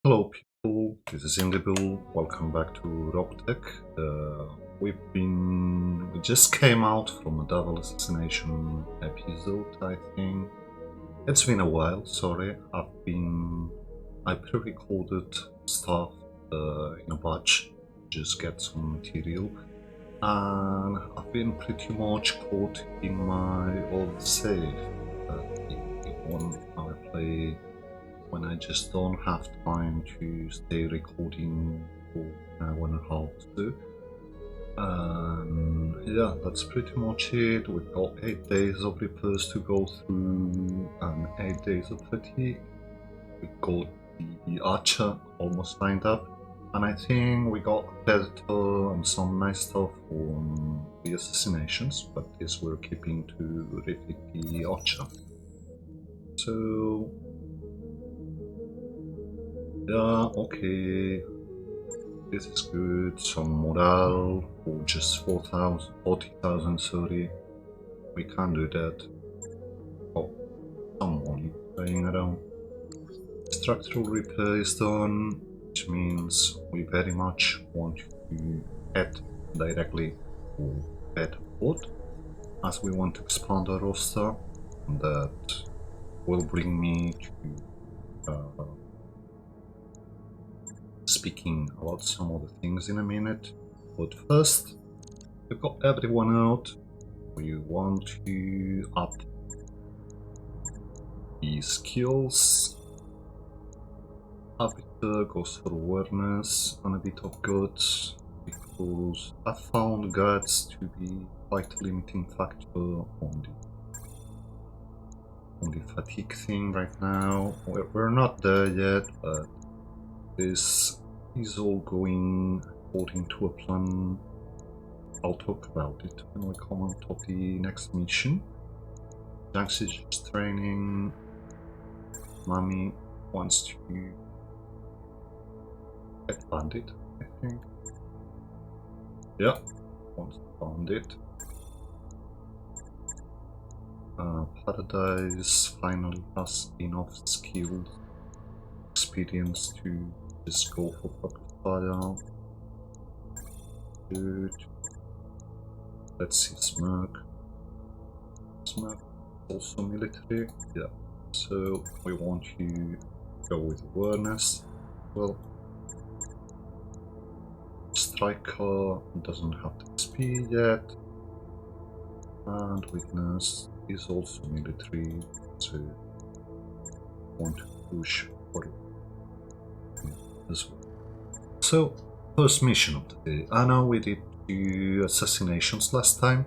Hello people, this is Indible. Welcome back to Roguetech. We just came out from a double assassination episode, I think. It's been a while, sorry. I pre-recorded stuff in a batch, just get some material. And I've been pretty much caught in my old save. The one I play when I just don't have time to stay recording for an hour and a half to do. And yeah, that's pretty much it. We've got 8 days of repairs to go through and 8 days of fatigue. We got the archer almost lined up, and I think we got Predator and some nice stuff on the assassinations, but this we're keeping to refit the archer. So yeah, okay, this is good. Some morale for just 40,000, sorry. We can't do that. Oh, some money playing around. Structural repair is done, which means we very much want to head directly to Bedford, as we want to expand our roster, and that will bring me to speaking about some of the things in a minute. But first, we've got everyone out. We want to up the skills. Arbiter goes for awareness and a bit of guts, because I found guts to be quite a limiting factor on the fatigue thing right now. We're not there yet, but this is all going according to a plan. I'll talk about it when we come on top of the next mission. Jax is just training. Mami wants to get bandit, I think. Yeah, wants to bandit. Paradise finally has enough skills, experience to just go for pocket fire. Good. Let's see, Smirk. Smirk also military. Yeah. So we want to go with awareness. Well, Striker doesn't have the XP yet, and Witness is also military, so want to push for as well. So, first mission of the day. I know we did 2 assassinations last time,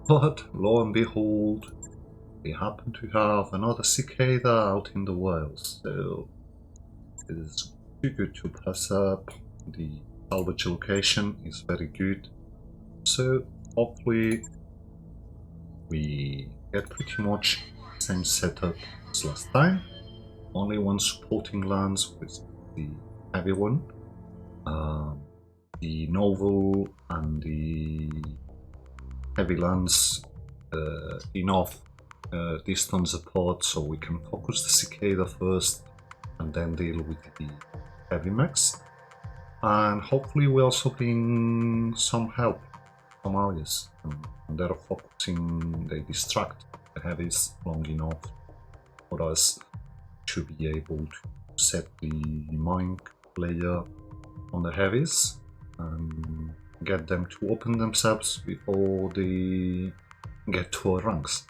but lo and behold, we happen to have another Cicada out in the wild, so it is too good to pass up. The salvage location is very good, so hopefully we get pretty much the same setup as last time. Only one supporting lance with the heavy one. The novel and the heavy lance enough distance apart, so we can focus the Cicada first and then deal with the heavy mechs. And hopefully we also bring some help from allies, and they're focusing, they distract the heavies long enough for us to be able to set the mind layer on the heavies and get them to open themselves before they get to our ranks.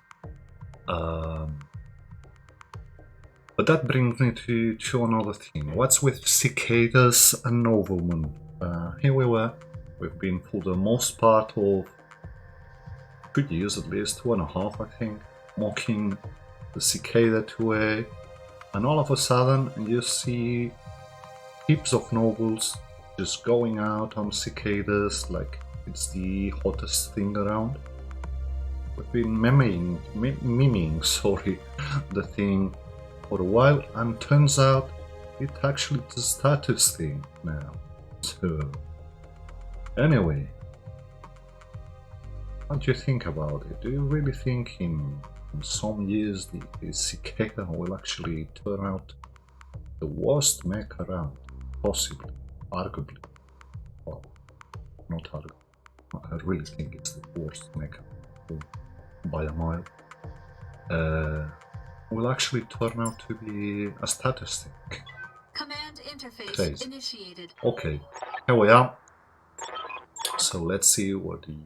But that brings me to another thing. What's with Cicadas and Nobleman? Here we were. We've been for the most part of 2 years, at least 2.5 I think, mocking the Cicada 2A, and all of a sudden you see heaps of nobles just going out on cicadas like it's the hottest thing around. We've been miming the thing for a while, and turns out it actually is a status thing now. So anyway, what do you think about it? Do you really think in some years the cicada will actually turn out The worst mech around, possibly, arguably. Well, not arguably. I really think it's the worst mech by a mile. Will actually turn out to be a statistic. Command interface Crazy. initiated. Okay, here we are. So let's see what the...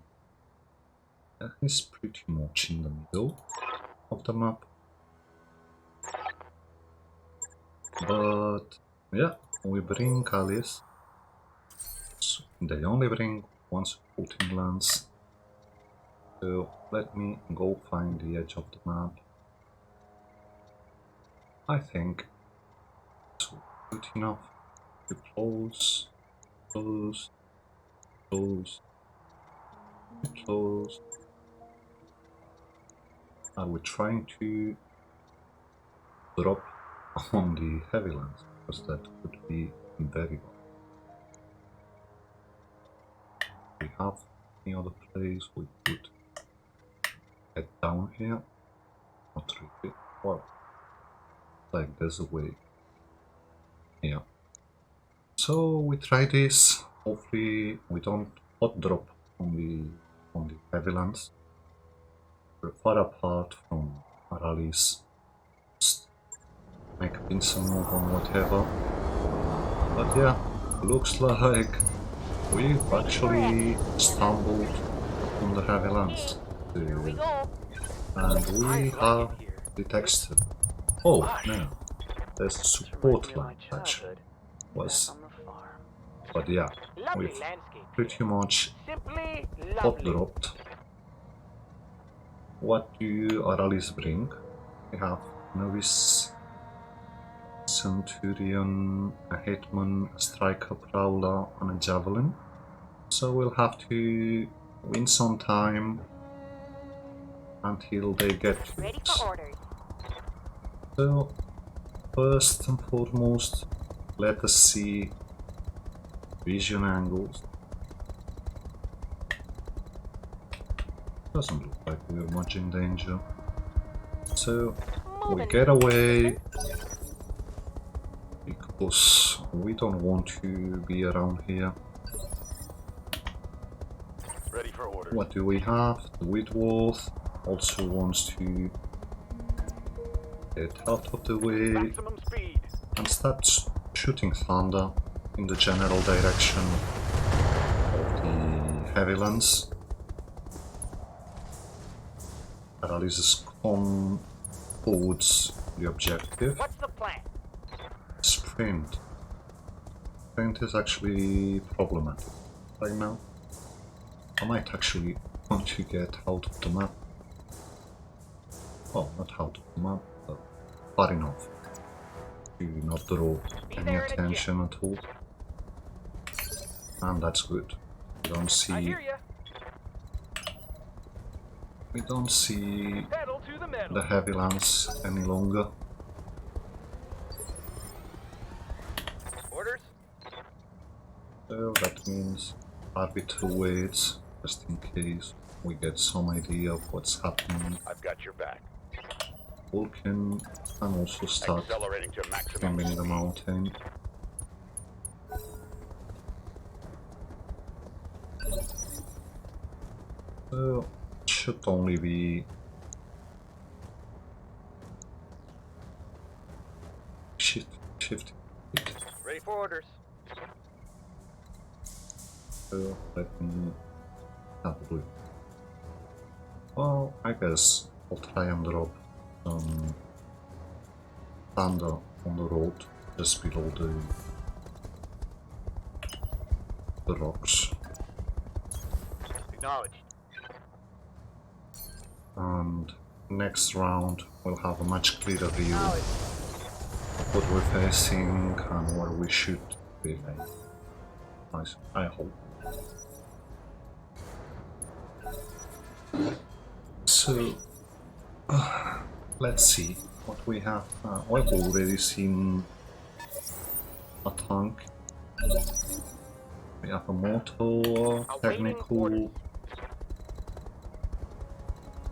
He's pretty much in the middle of the map. But yeah, we bring allies. So they only bring one supporting lance. So let me go find the edge of the map. I think it's good enough to close, close, close, close. Are we trying to drop on the heavy lance? Because that could be very well. We have any other place we could head down here? Not really. Well, like there's a way. Yeah. So we try this. Hopefully we don't hot drop on the heavy lance. We're far apart from rallies. Just make a pincer move on whatever. But yeah, looks like we've actually stumbled on the heavy lance. And we have the texture. Oh no, there's a support line actually. But yeah, we've pretty much top dropped. What do our allies bring? We have Novice, Centurion, a Hitman, a Striker Prowler, and a Javelin. So we'll have to win some time until they get to us. So, first and foremost, let us see vision angles. Doesn't look like we're much in danger. So, we get away because we don't want to be around here. Ready for orders. What do we have? The Whitworth also wants to get out of the way Maximum speed. and start shooting thunder in the general direction of the heavy lance. Paralysis come towards the objective. What's the plan? Sprint. Sprint is actually problematic right now. I might actually want to get out of the map. Well, not out of the map, but far enough to not draw any attention at all. And that's good. We don't see the heavy lance any longer. Orders. So that means arbiter waits just in case we get some idea of what's happening. I've got your back. Vulcan can also start Accelerating to maximum climbing the speed. mountain. So it should only be shift. Ready for orders. So let me have a look. Well, I guess I'll try and drop some thunder on the road just below the rocks. Acknowledged. And next round we'll have a much clearer view of what we're facing and where we should be. I hope. So let's see what we have. I've already seen a tank. We have a motor, technical.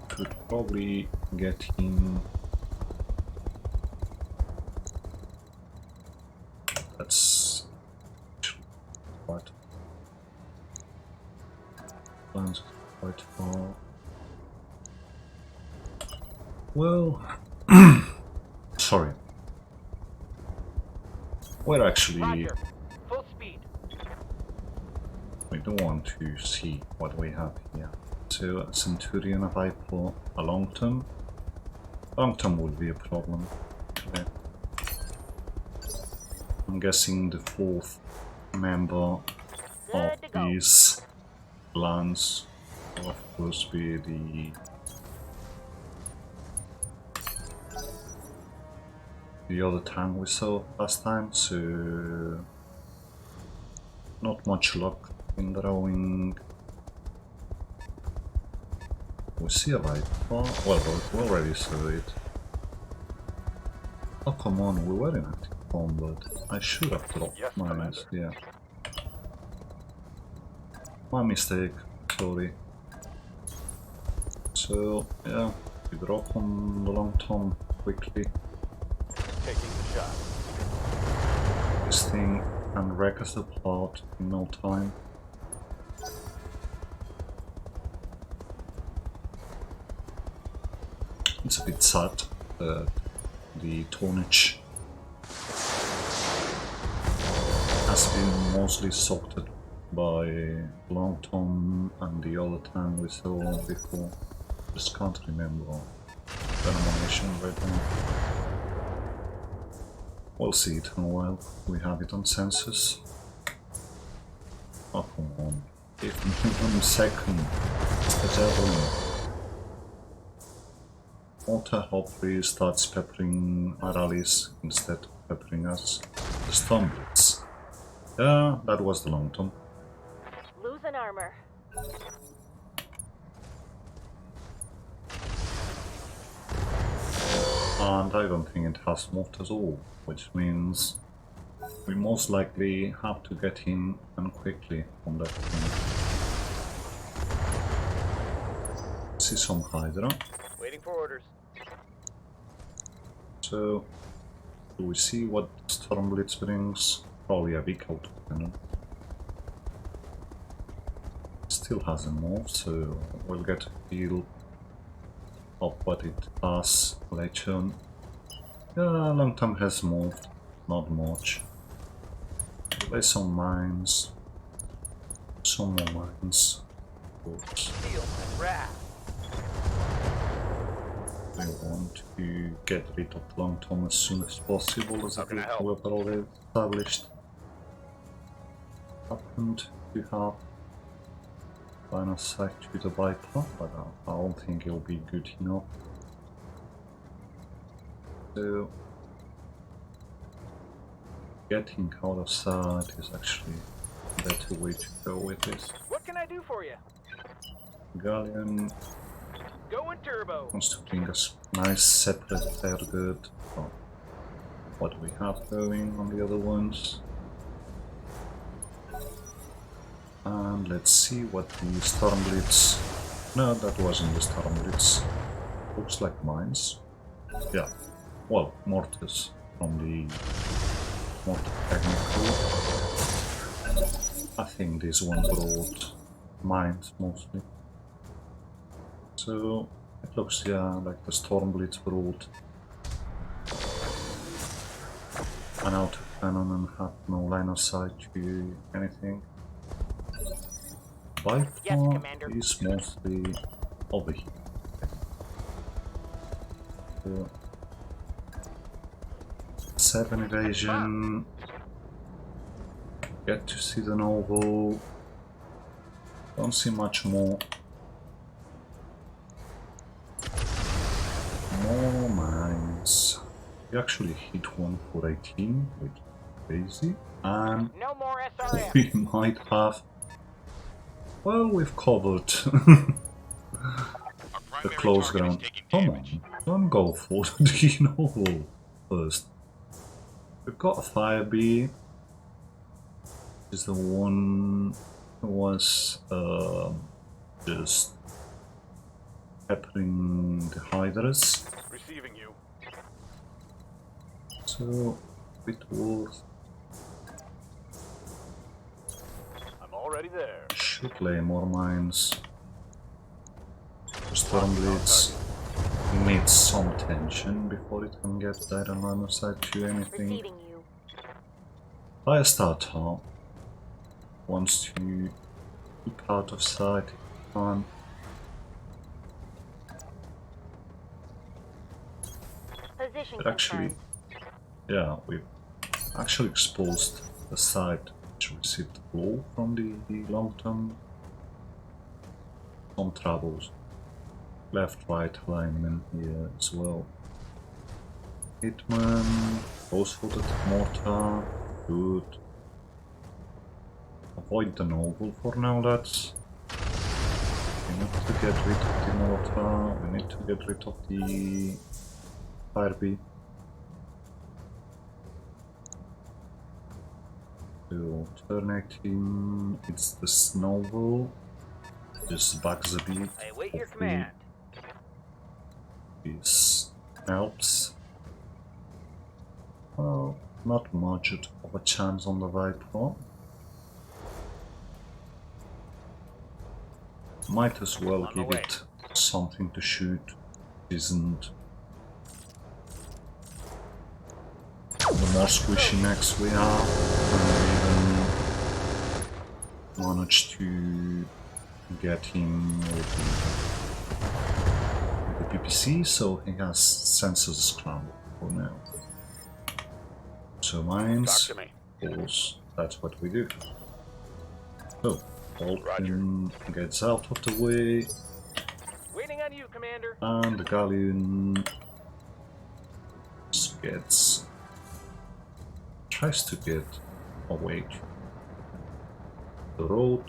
Could probably get him that's quite quite far. Well, sorry. We're actually. Roger. Full speed. We do want to see what we have here. So a Centurion, a Viper, a long term. Long term would be a problem. Okay. I'm guessing the fourth member of these clans will of course be the other tank we saw last time, so not much luck in drawing. We see a Viper. Well, we already saw it. Oh come on, we were in active combat. I should have dropped Yes, mines, Commander. yeah. My mistake, sorry. So, yeah, we drop on the long tom quickly. Taking the shot. This thing can wreck us apart in no time. It's a bit sad that the tonnage has been mostly soaked by Long Tom and the other tank we saw before. Just can't remember the nomination right now. We'll see it in a while. We have it on census. Oh come on. Give me 1 second. The Javelin. Water hopefully starts peppering our allies instead of peppering us. The Storm Blitz. Yeah, that was the long term. Losing armor. And I don't think it has moved at all, which means we most likely have to get in and quickly on that thing. See some Hydra. Waiting for orders. So, do we see what Storm Blitz brings? Probably a big autocannon. Still hasn't moved, so we'll get a feel of what it does later on. Yeah, long time has moved, not much. Play some mines. Some more mines. Oops. Steel and wrath. We want to get rid of Long Tom as soon as possible, as a How can I group help? we've already established. Happened to have line of sight to the Viper, but I don't think it'll be good enough. So, getting out of sight is actually a better way to go with this. What can I do for you? Galleon Going turbo. wants to bring us nice separate target from what we have going on the other ones. And let's see what the Storm Blitz... No, that wasn't the Storm Blitz. Looks like mines. Yeah, well, mortars from the mortar technical. I think this one brought mines mostly. So it looks, yeah, like the Storm Blitz brought an autocannon and had no line of sight to anything. Viper Yes, Commander. is mostly over here. So, 7 evasion. Get to see the Noble. Don't see much more. More mines. We actually hit one for 18, which is crazy. And No more SRM. we might have... Well, we've covered the close ground. Come on, don't go for the Noble first. We've got a Fire Bee. Is the one who was just peppering the Hydras. Receiving you. So it worth Already there. Should lay more mines. Stormblitz needs some tension before it can get direct line of sight to anything. Receiving you. Firestarter wants to keep out of sight if it can. Position But actually, confirmed. yeah, we've actually exposed the side which received the blow from the long-term. Some troubles. Left-right alignment here as well. Hitman goes for the mortar. Good. Avoid the noble for now, that's... We need to get rid of the mortar, we need to get rid of the firebee. So, alternating, it's the snowball. Just bugs a bit. I await your Hopefully command. this helps. Well, not much of a chance on the Viper. Might as well On the give way. it something to shoot. Isn't the more squishy necks we have, and we even managed to get him with the PPC, so he has sensors scrambled for now. So mines, Talk to me. of course, that's what we do. So, Vulcan gets out of the way, Waiting on you, Commander. and the Galleon tries to get away to the road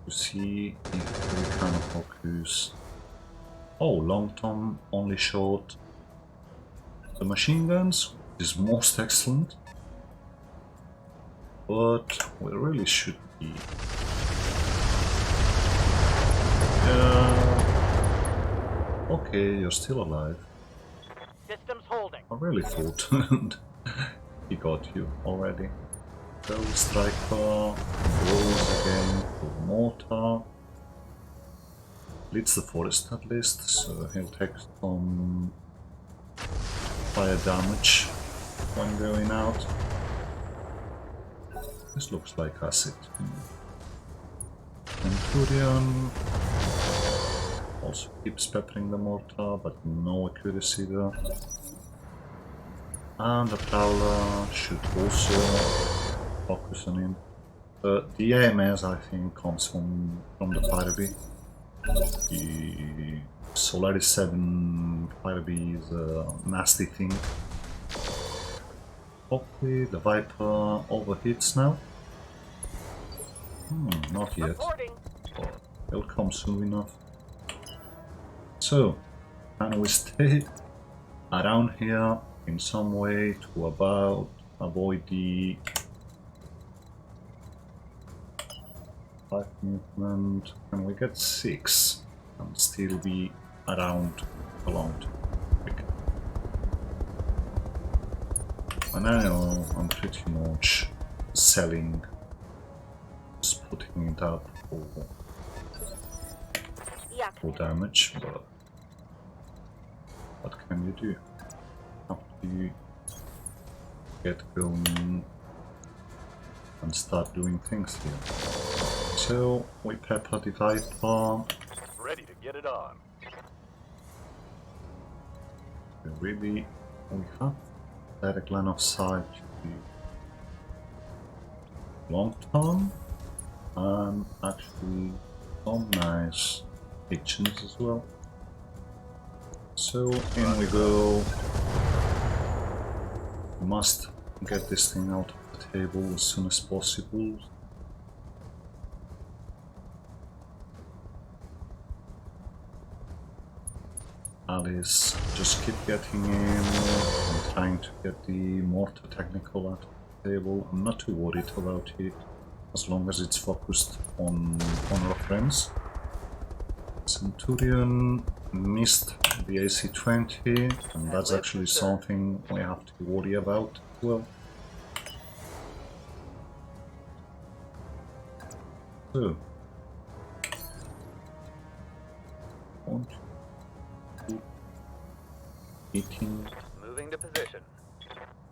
to see if we can focus. Oh, long term only shot the machine guns, which is most excellent, but we really should be. Okay, you're still alive. Systems holding. I really thought he got you already. So striker goes again for mortar. Leads the forest at least, so he'll take some fire damage when going out. This looks like acid. Centurion also keeps peppering the mortar, but no accuracy there. And the Prowler should also focus on him. The AMS, I think, comes from the Firebee. The Solaris 7 Firebee is a nasty thing. Hopefully the Viper overheats now. Not yet. Reporting. But it'll come soon enough. So, can we stay around here in some way to avoid the 5 movement? Can we get 6 and still be around a long time? And I know I'm pretty much selling, just putting it up Yeah, for damage, but what can you do? Have to get going and start doing things here. So we pepper the Viper. Ready to get it on. We have direct line of sight to long term and actually some nice kitchens as well. So in we go. We must get this thing out of the table as soon as possible. Alice, just keep getting in and trying to get the mortar technical out of the table. I'm not too worried about it as long as it's focused on our friends. Centurion missed the AC-20, and that's actually something we have to worry about as well. So, 1, 2, 18. Moving to position.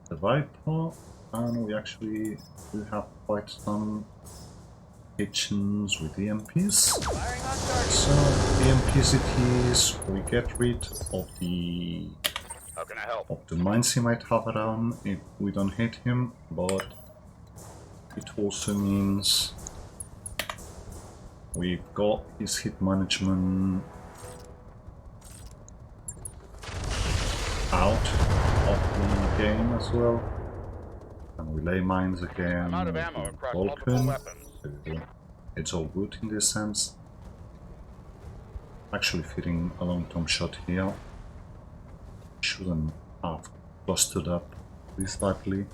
The Viper, and we actually do have quite some kitchens with EMPs. Firing on target. So, EMPs it is, we get rid of the How can I help? mines he might have around if we don't hit him, but it also means we've got his hit management out of the game as well. And we lay mines again. I'm out of with ammo the across Vulcan. multiple weapons. So it's all good in this sense. Actually fitting a long-term shot here. Shouldn't have clustered up this badly.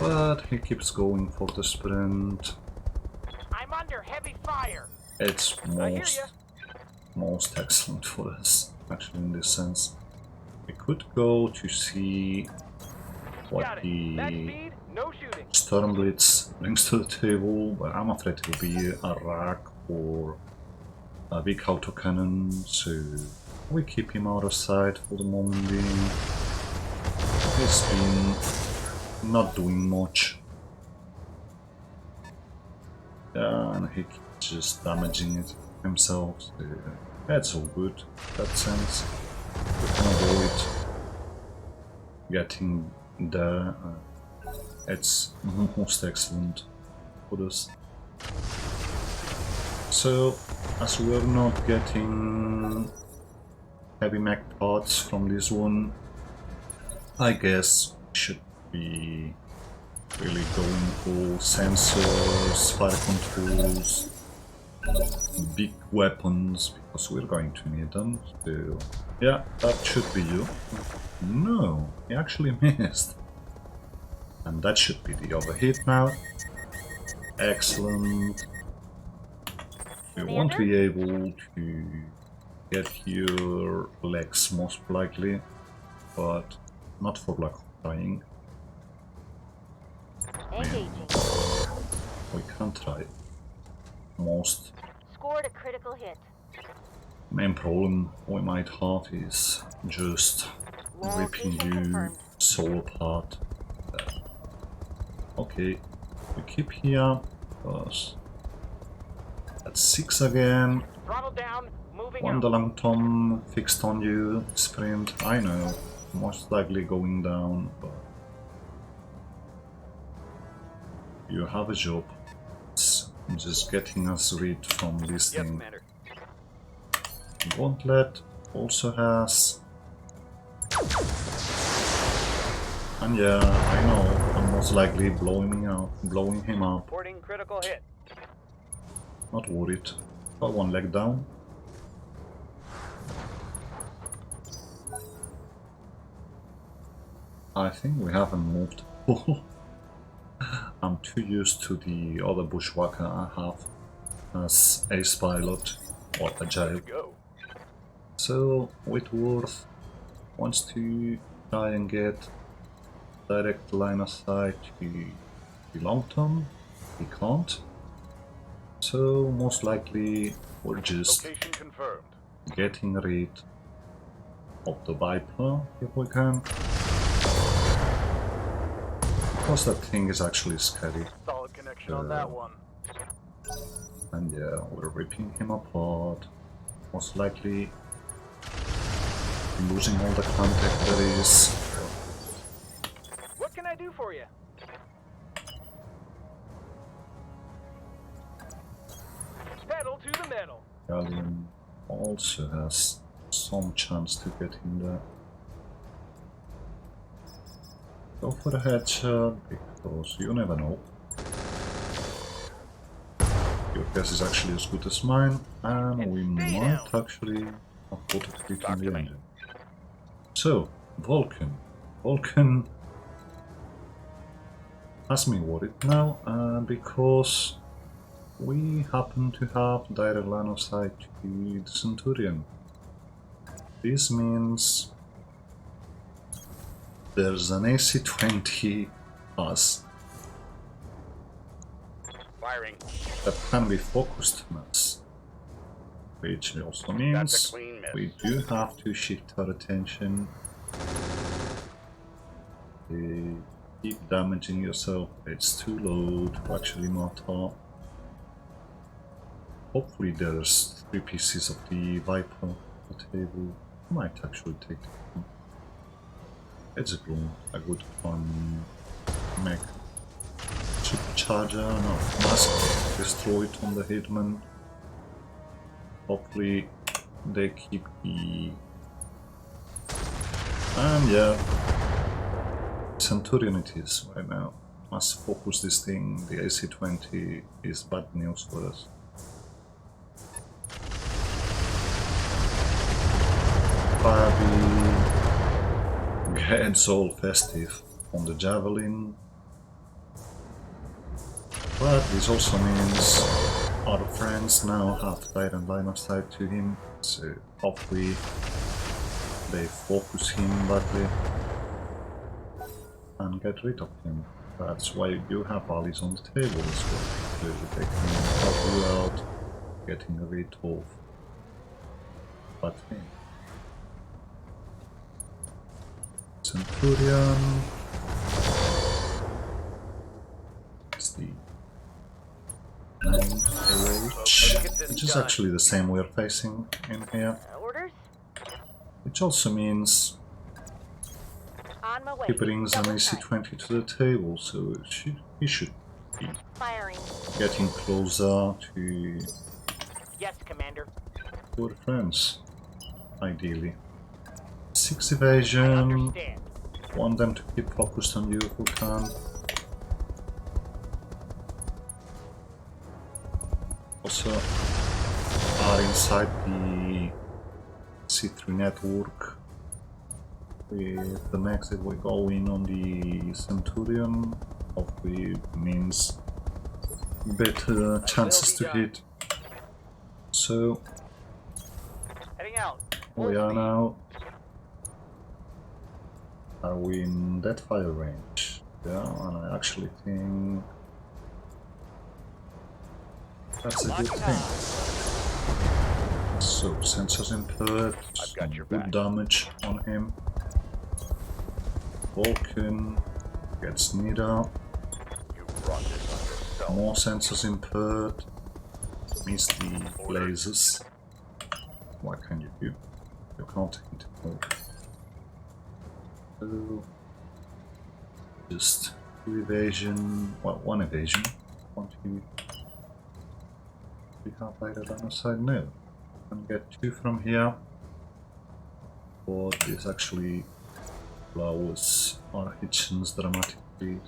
But he keeps going for the sprint. I'm under heavy fire. It's I hear ya. most excellent for us, actually, in this sense. We could go to see what Got it. Max the speed, no shooting. Stormblitz brings to the table, but I'm afraid it'll be a rack or a big autocannon, so we keep him out of sight for the moment being. He's been not doing much. And he keeps just damaging it himself, so that's all good in that sense. We can avoid getting there. It's most excellent for us. So, as we're not getting heavy mech parts from this one, I guess we should be really going for sensors, fire controls, big weapons, because we're going to need them. So, yeah, that should be you. No, he actually missed. And that should be the overheat now. Excellent. We won't be able to get your legs most likely, but not for lack of trying. Engaging. We can try. Most Scored a critical hit. main problem we might have is just ripping Location you confirmed. soul apart. Okay, we keep here because that's 6 again. Throttle down, moving One out. the long tom fixed on you, sprint, I know, most likely going down, but you have a job. It's just getting us rid from this Yes, thing. Commander. Gauntlet also has. And yeah, I know, I'm most likely blowing him up. Reporting critical hit. Not worried. Got one leg down. I think we haven't moved full. I'm too used to the other bushwhacker I have as ace pilot or agile. Go. So Whitworth wants to try and get direct line of sight to the long term. He can't. So most likely we're just Location confirmed. getting rid of the Viper if we can. Because that thing is actually scary. Solid connection on that one. And yeah, we're ripping him apart. Most likely losing all the contact there is. What can I do for you? Pedal to the metal. Galleon also has some chance to get in there. Go for a headshot because you never know. Your guess is actually as good as mine, and we stay might down. actually have put a click Talk in to the me. engine. So, Vulcan. Vulcan has me worried now, because we happen to have direct line of sight to the Centurion. This means there's an AC-20 us. Firing. That can be focused mass. Which also That's a means clean miss. we do have to shift our attention. Keep damaging yourself, it's too low to actually matter. Hopefully there's 3 pieces of the Viper on the table. I might actually take them. It's a good make supercharger, no, mask destroyed on the Hitman. Hopefully they keep the... And yeah, Centurion it is right now. Must focus this thing, the AC-20 is bad news for us. Fabi gets all festive on the Javelin. But this also means our friends now have direct line of sight to him, so hopefully they focus him badly and get rid of him. That's why you have allies on the table as well. Clearly taking you out, getting rid of that thing. Centurion. It's the 9AH, which is actually the same we're facing in here. Orders? Which also means On my way. he brings an Double AC-20 to the table, so he should be time. Firing. getting closer to Yes, Commander. our friends, ideally. 6 I evasion, understand. want them to keep focused on you if we can. Also are inside the C3 network. With the next that we go in on the Centurion, hopefully it means better chances to hit. So Heading out. we are now. Are we in that fire range? Yeah, and I actually think that's a good thing. So sensors impaired, I've got your good back. damage on him. Vulcan gets Nida, You brought this on yourself. more sensors impaired, miss the lasers. What can you do? You can't hit more. So just 2 evasion, well, 1 evasion. Want you we have later on the side? No. Can get 2 from here. But this actually lowers our hit chance dramatically.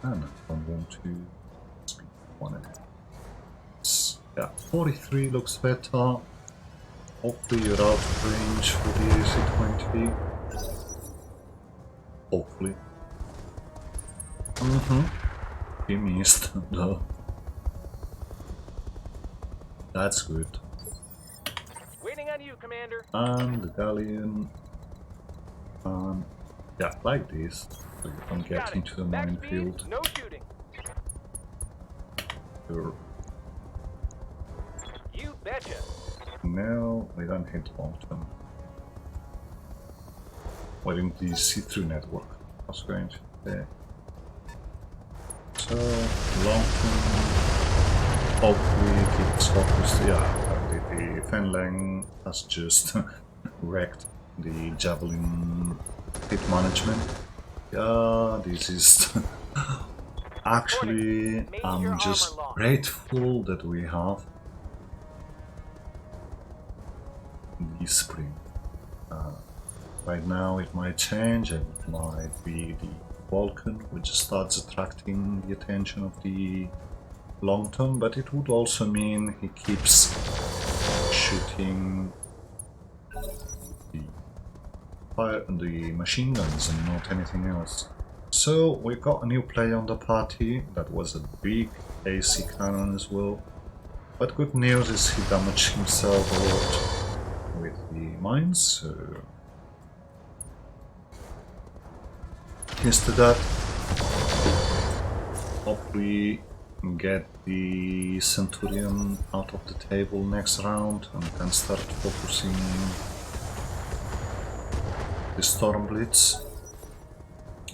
And I don't want to speak on it. Yeah, 43 looks better. Hopefully you're out of range for the AC-20. Hopefully. He missed though. That's good. Waiting on you, Commander. And the Galleon. Yeah, like this. So you can get Got it. into the Back minefield. speed, no shooting. Sure. You betcha. No, we don't hit long term. Why didn't the C3 network? I was going to say. So, long term, hopefully keep us focused. Yeah, the Fenlang has just wrecked the Javelin hit management. Yeah, this is actually, I'm just grateful that we have the spring. Right now it might change and it might be the Vulcan which starts attracting the attention of the long term, but it would also mean he keeps shooting the machine guns and not anything else. So we got a new player on the party that was a big AC cannon as well. But good news is he damaged himself a lot mines, so here's to that. Hopefully get the Centurion out of the table next round and then start focusing the Storm Blitz.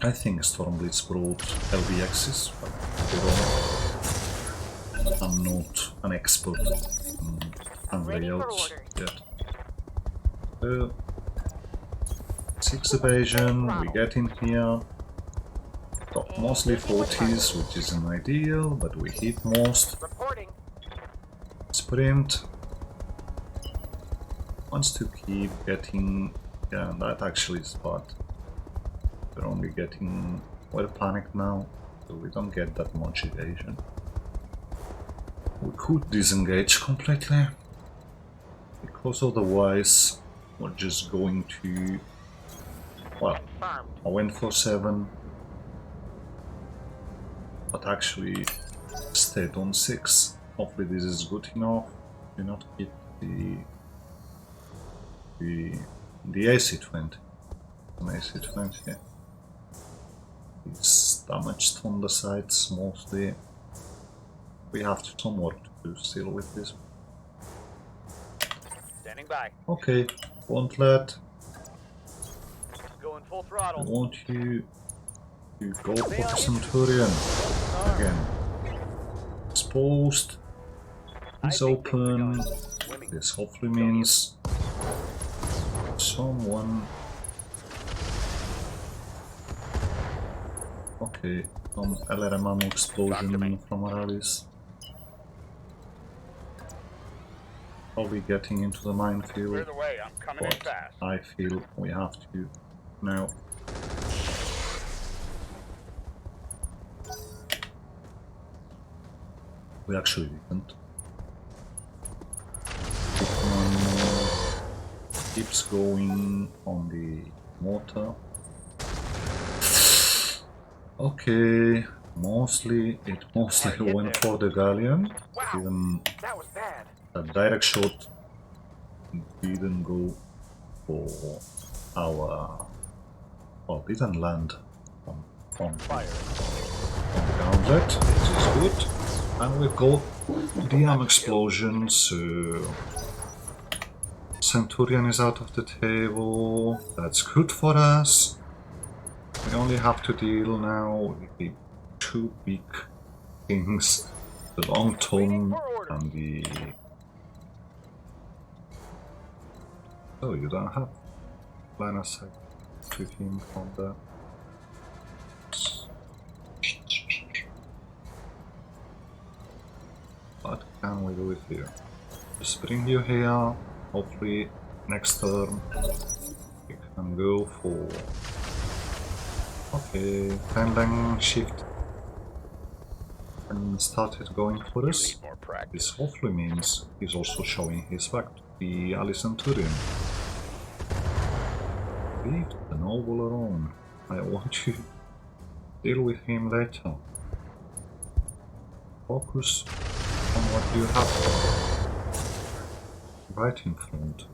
I think Storm Blitz brought LVXs, but I don't know. I'm not an expert on layouts yet. 6 evasion, we get in here. Got mostly 40s, which isn't ideal, but we hit most. Reporting. Sprint. Wants to keep getting... yeah, that actually is bad. We're only getting... we're panicked now, so we don't get that much evasion. We could disengage completely, because otherwise we're just going to... well, Confirmed. I went for 7, but actually stayed on 6. Hopefully this is good enough. Do not hit the AC-20. An AC-20 is damaged on the sides mostly. We have some work to do still with this. Standing by. Okay, Gauntlet. Going full I throttle. want you to go for the Centurion again. Exposed. It's open. This hopefully means someone. Okay, some LRM ammo explosion from Aralis. Probably getting into the minefield. Clear the way. I'm coming in But fast. I feel we have to now. We actually didn't. One keeps going on the mortar. Okay, it mostly went for the galleon. Wow, Even that was bad. a direct shot didn't go for our... well, didn't land on Fire. the gauntlet, which is good. And we've got DM explosion, so Centurion is out of the table. That's good for us. We only have to deal now with the 2 big things, the long tone and the... oh, you don't have line of sight to him from there. What can we do with you? Just bring you here. Hopefully next turn we can go for... okay, Fenlang shift and started going for You us. need more practice. This hopefully means he's also showing his back to the Centurion. Leave the noble alone. I want you to deal with him later. Focus on what you have right in front.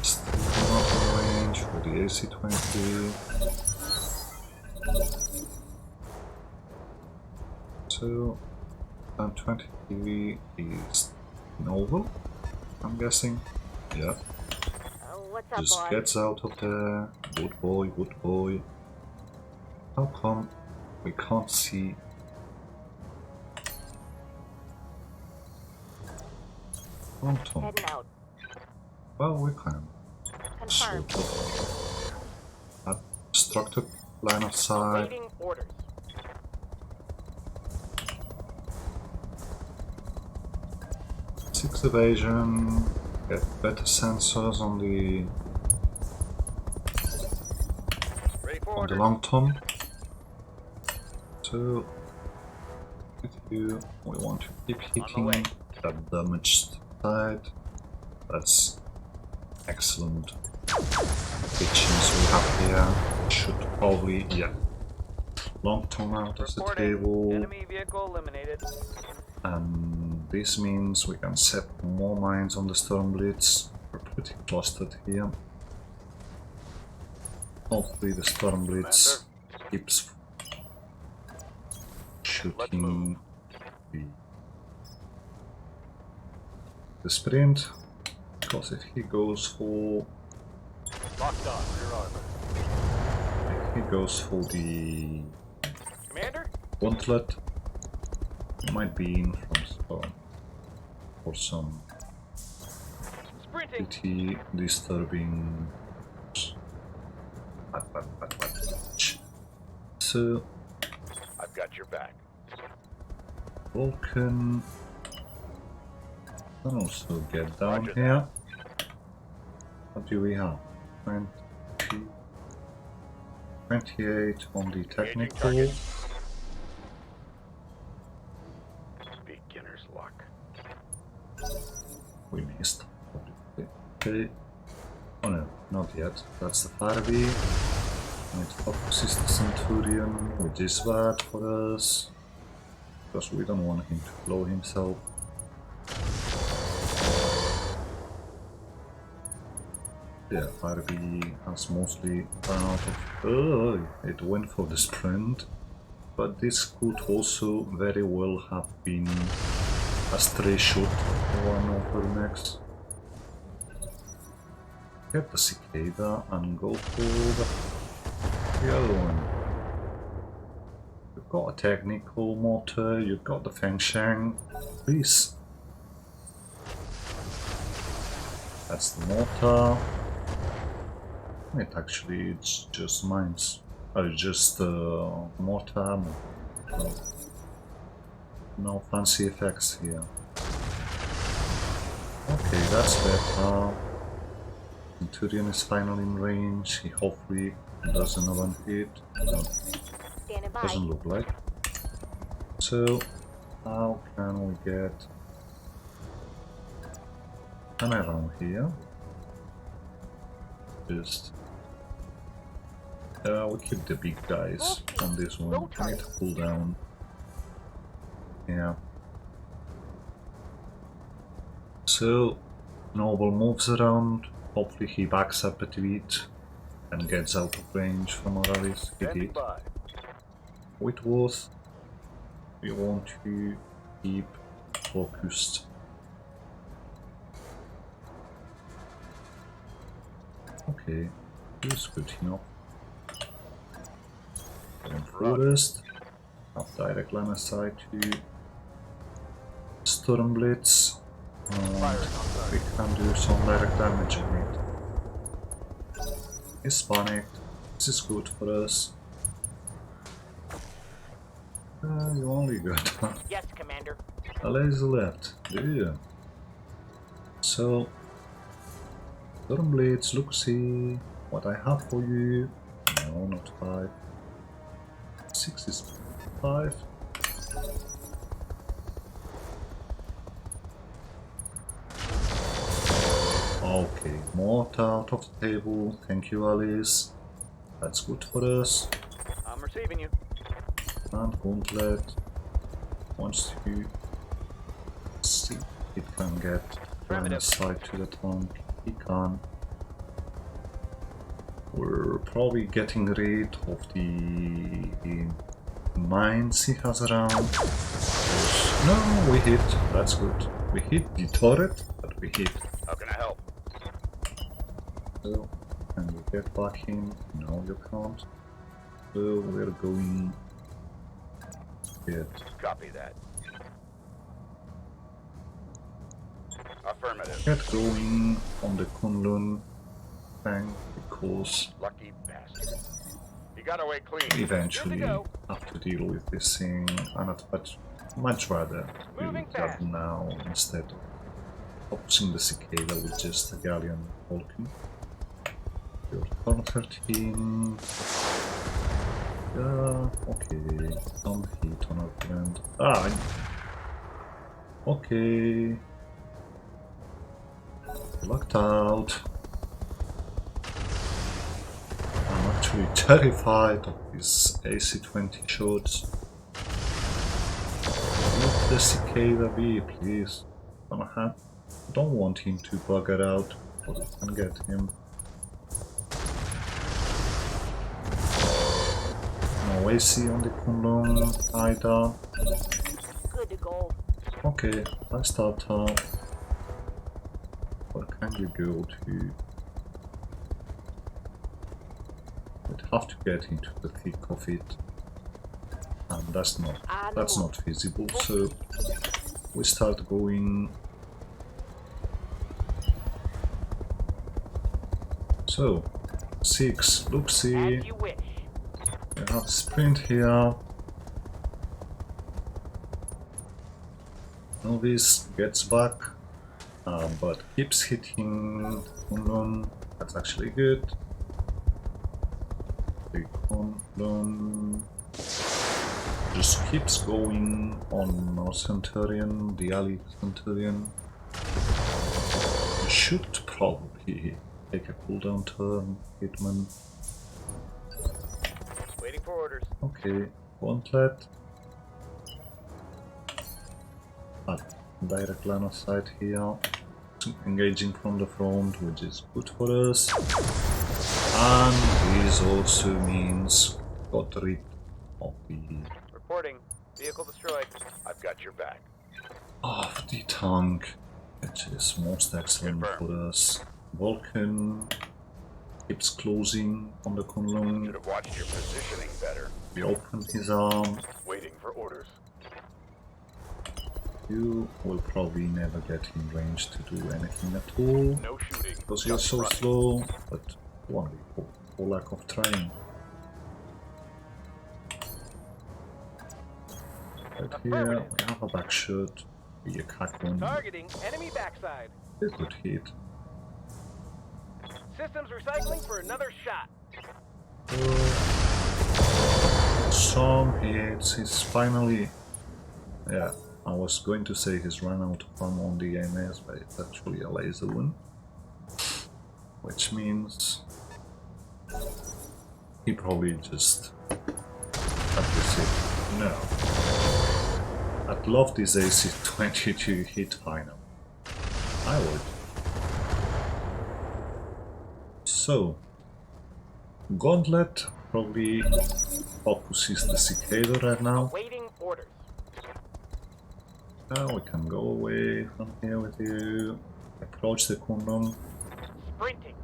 Still not in range for the AC-20. So, 20 TV is novel, I'm guessing. Yeah, Oh, what's up, just boy? gets out of there. Good boy, good boy. How come we can't see? Long Tom. Heading out. Well, we can. Confirmed. Sort of. Obstructed line of sight. Waiting orders. Six evasion. Get better sensors on the Ready for on the orders. long tom. So with you, we want to keep hitting way. that damaged side. That's excellent kitchens we have here. Should probably, yeah. Long tom out of the Reporting. table. Enemy vehicle eliminated. And This means we can set more mines on the Stormblitz. We're pretty clustered here. Hopefully the Stormblitz keeps shooting the sprint, because if he goes for the Commander? gauntlet, he might be in from storm for some Sprinting. pretty disturbing. So I've got your back. Vulcan can also get down Roger here. What do we have? 28 on the technical. target. Beginner's luck. We missed. Okay. Oh no, not yet. That's the Faraday. And it focuses the Centurion, which is bad for us. Because we don't want him to blow himself. Yeah, Faraday has mostly run out of... it went for the sprint. But this could also very well have been a stray shot one over the next. Get the Cicada and go for the other one. You've got a technical mortar, you've got the Feng Shang. Please. That's the mortar. It's just mines. Just mortar ammo. No fancy effects here. Okay, that's better. Centurion is finally in range. He hopefully does another hit. No, Standing by. doesn't look like. So, how can we get an around here? Just we keep the big guys on this one. I need to cool down. Yeah. So Noble moves around. Hopefully he backs up a bit and gets out of range from our rallies. He Standing did. by. With Worth, we want to keep focused. Okay, here's good enough. And Forest, have direct line of sight to Stormblitz, and we can do some direct damage on it. He's panicked, this is good for us. You only got Yes, Commander. a laser left, do you? So, Stormblitz, look, see what I have for you. No, not 5. 6 is 5. Okay, mortar out of the table. Thank you, Alice. That's good for us. I'm receiving you. And Gauntlet wants to see if it can get line of sight to the tank. He can. We're probably getting rid of the mines he has around. No, we hit. That's good. We hit the turret, but we hit. How can I help? So, can you get back in? No, you can't. So we're going to get Copy that. Affirmative. get going on the Kunlun tank because Lucky bastard. You got away clean. eventually go. have to deal with this thing, and I'd much rather do Moving that fast. now instead of focusing the Cicada with just a Galleon Vulcan. Your turn 13. Yeah, okay. Some heat on our friend. Ah! Okay. Locked out. I'm actually terrified of these AC-20 shots. Look the Cicada be, please? Don't want him to bugger out, but we can get him. No AC on the Kunlun either. Good to go. Okay, let's start. Where can you go to? We'd have to get into the thick of it, and that's not feasible. So we start going. So 6, look-see. As you wish. We have sprint here. Novice gets back, but keeps hitting Kunlun. That's actually good. The Kunlun just keeps going on our Centurion, the ally Centurion. Should probably take a cooldown turn, Hitman. Waiting for orders. Okay, Gauntlet. Direct line of sight here. Engaging from the front, which is good for us. And this also means got rid of Reporting. Vehicle destroyed. I've got your back. the tank, which is most excellent for us. Vulcan keeps closing on the Kunlun. Should have watched your positioning better. We open his arm. Waiting for orders. You will probably never get in range to do anything at all, No shooting. because you're just so running. slow, but only for lack of trying. Right here, we have a back shot, be a cack one, Targeting enemy backside. a good hit. Systems recycling for another shot. Some hits, he's finally, yeah, I was going to say he's run out of ammo on the AMS, but it's actually a laser one. Which means he probably just no. I'd love this AC-22 hit final. I would. So, Gauntlet probably focuses the Cicada right now. Waiting orders. Now we can go away from here with you. Approach the Kunlun. Sprinting.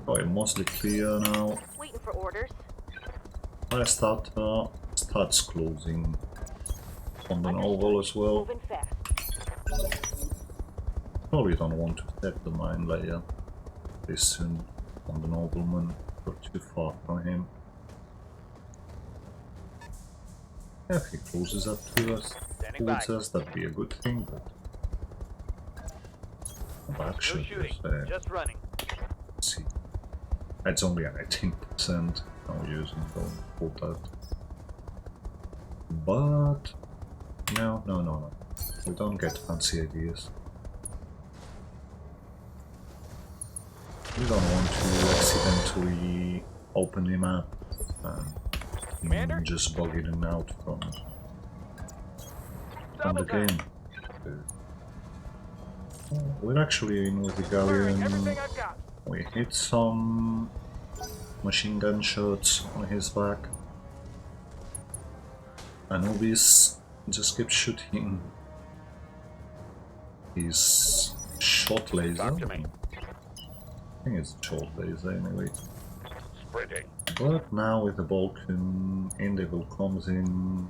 Oh, mostly clear now. Waiting for orders. My starter starts closing on the Noble as well. Moving fast. Probably don't want to set the mine layer this soon on the Nobleman. We're too far from him. If he closes up to us, Standing by. towards us, that'd be a good thing, but back No shot shooting. is Just running. see. It's only an 18%. No using going for that. But no. We don't get fancy ideas. We don't want to accidentally open him up Commander? and just bug him out from the Double game. We're actually in with the Firing Galleon. everything I've got. We hit some machine gun shots on his back. Anubis just kept shooting his shot laser. Talk to me. I think it's short laser anyway. Sprinting. But now with the Vulcan, Endeavor comes in.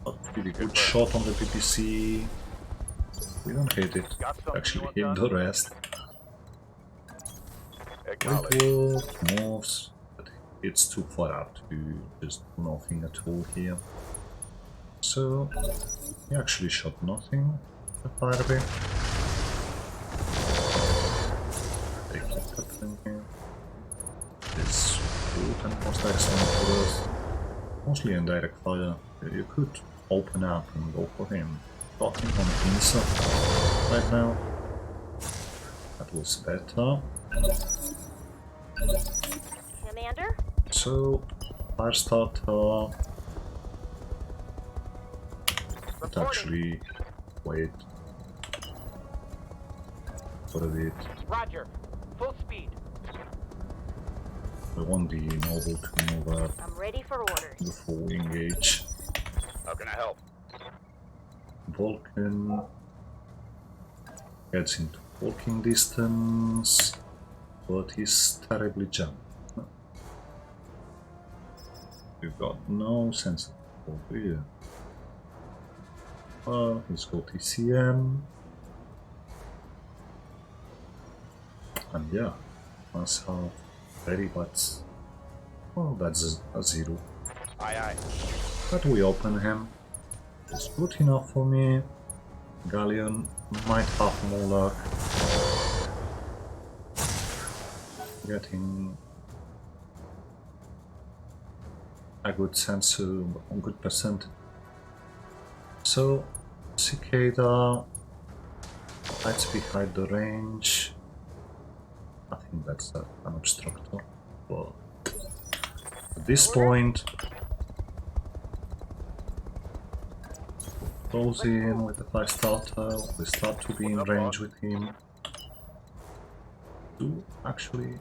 A pretty good shot on the PPC. We don't hit it. Got something Actually you want hit done? the rest. Acknowledge. Great work, moves, but it's too far out to just do nothing at all here. So, he actually shot nothing, the Firebee. They keep peppering here. It's good and most excellent for us. Mostly in direct fire. You could open up and go for him. Got him on the inside right now. That was better. Commander? So, Firestarter But Reporting. actually, wait for a bit. Roger. Full speed. We want the noble to move up I'm ready for orders. before we engage. How can I help? Vulcan gets into walking distance, but he's terribly jammed. We've got no sense of over here. Well, let's go TCM. And yeah, must have very bad. Well, that's a 0. Aye, aye. But we open him. It's good enough for me. Galleon might have more luck. Getting a good sense, a good percent. So, Cicada, let's behind the range. I think that's an obstructor, but at this point, goes in with a 5-star tile. We start to be in range with him. We actually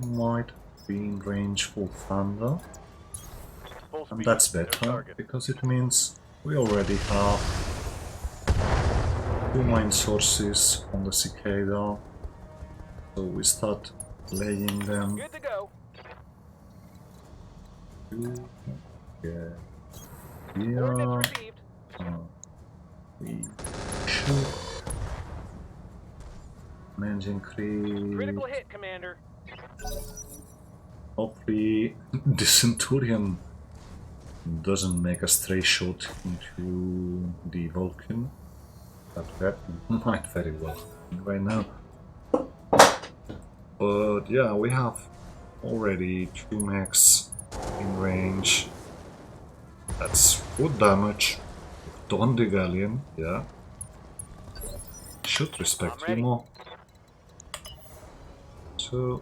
might be in range for Thunder. Full And speed. that's No better, target. because it means we already have 2 main sources on the Cicada. So we start laying them Good to go. to get Ordnance here. received. We should managing Critical creep. hit, Commander. Hopefully the Centurion doesn't make a stray shot into the Vulcan. But that might very well right now. But yeah, we have already 2 mechs in range. That's good damage. Don the Galleon, yeah. Should respect I'm ready. you more. So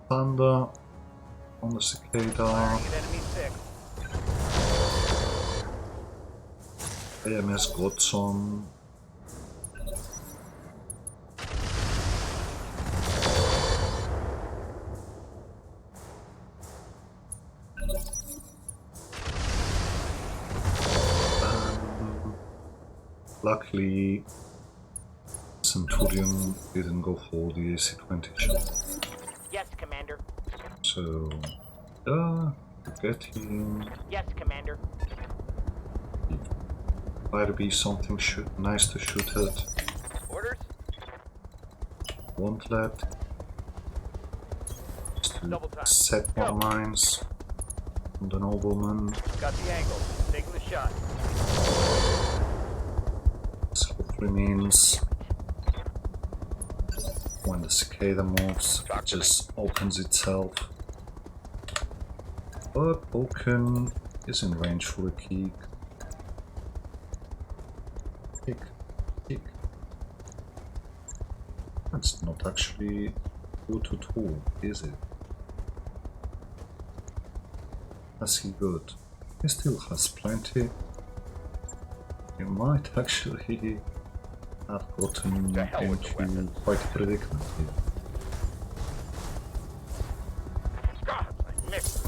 Thunder on the Cicada. Target enemy 6. AMS Godson. Luckily, Centurion didn't go for the AC-20 shot. Yes, Commander. So, getting Yes, Commander. might be something nice to shoot at. Orders? Won't let. Just to Double time. set more Go. mines on the Nobleman. Got the angle. Taking the shot. This hopefully means when the Cicada moves, it just opens itself. But Vulcan is in range for a kick. Kick. That's not actually good at all, is it? Has he good? He still has plenty. He might actually have gotten To hell with the into weapons. quite a predicament here. God, I missed.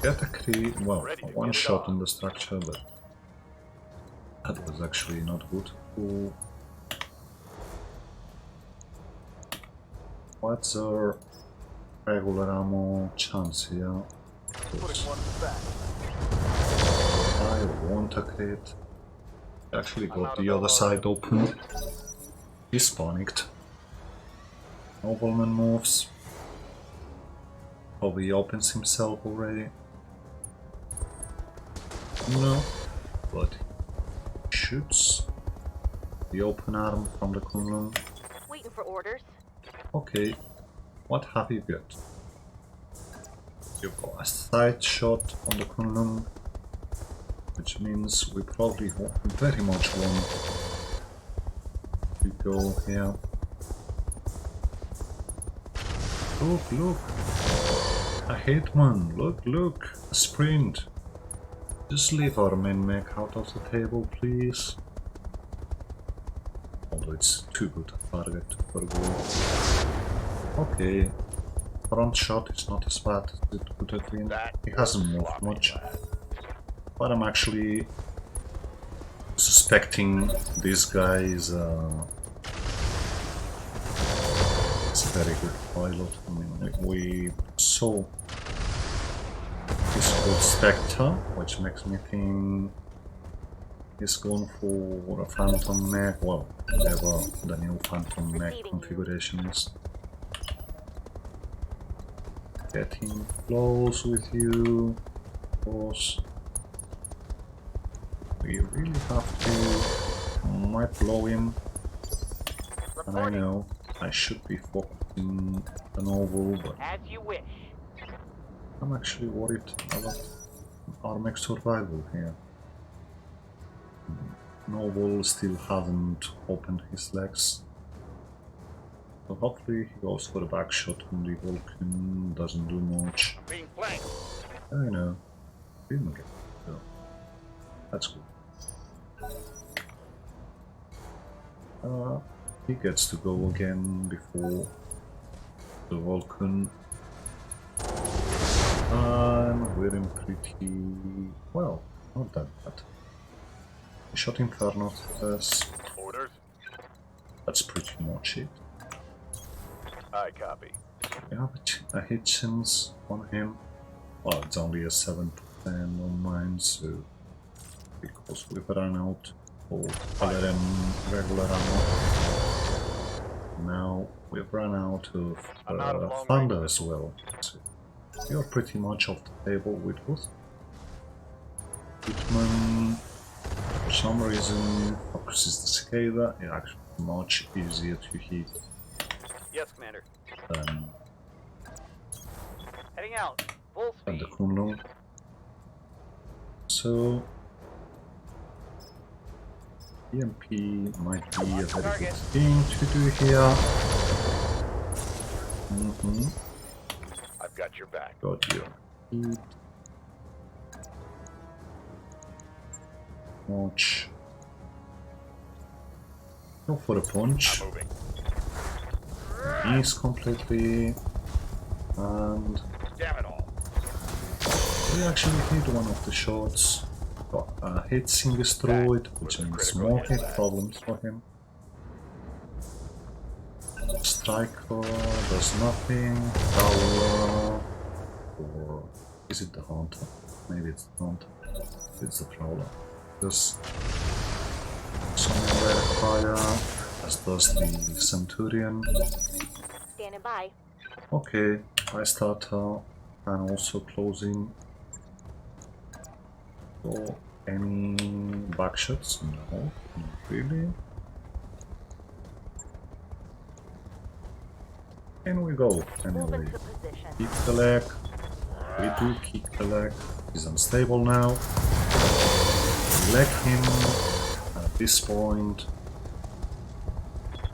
Get a creep, well, Ready to one get it shot on. on the structure, but that was actually not good. Ooh. What's our regular ammo chance here? Putting one back. I want a crit. Actually I'm got out the of other ammo. side open. He's panicked. Nobleman moves. Probably opens himself already. No, but he shoots the open arm from the Kunlun. Waiting for orders. Okay, what have you got? You've got a side shot on the Kunlun, which means we probably very much want to go here. Look, look. A hitman. Look, look. A sprint. Just leave our main mech out of the table, please. Although it's too good a target to forgo. Okay. Front shot is not as bad as it could have been. He hasn't moved much. But I'm actually suspecting this guy is a very good pilot. I mean, we saw this good Spectre, which makes me think he's going for a Phantom mech, well, whatever the new Phantom mech configuration is. Getting close with you, of course. We really have to. Might blow him. And I know I should be focusing the Noble, but As you wish. I'm actually worried about our mech survival here. Noble still hasn't opened his legs. So hopefully he goes for a back shot when the Vulcan doesn't do much. Being flanked. I know. Didn't get it though. That's good. He gets to go again before the Vulcan. And we're in pretty well, not that bad. We shot Inferno first. Orders. That's pretty much it. I copy. We have a hit chance on him. Well, it's only a 7% on mine, so because we've run out of LRM regular ammo. Now we've run out of Thunder as well. So you're pretty much off the table with both. Hitman, for some reason, focuses the Cicada. It's actually much easier to hit Yes, Commander. than Heading out. Full and the speed. Kunlun. So EMP might be a very good thing to do here. I've got your back. Got your heat. Watch. Go for a punch. I'm moving. Miss completely. And Damn it all. we actually hit one of the shots. Got hits in destroyed, which means more hit problems for him. Striker does nothing. Prowler. Or is it the Hunter? Maybe it's the Hunter. It's the Prowler. Does some direct fire, as does the Centurion. Standing by. Okay, I start and also closing. So, any backshots? No, not really. And we go Move anyway. into position. Kick the leg. We do kick the leg. He's unstable now. We leg him at this point.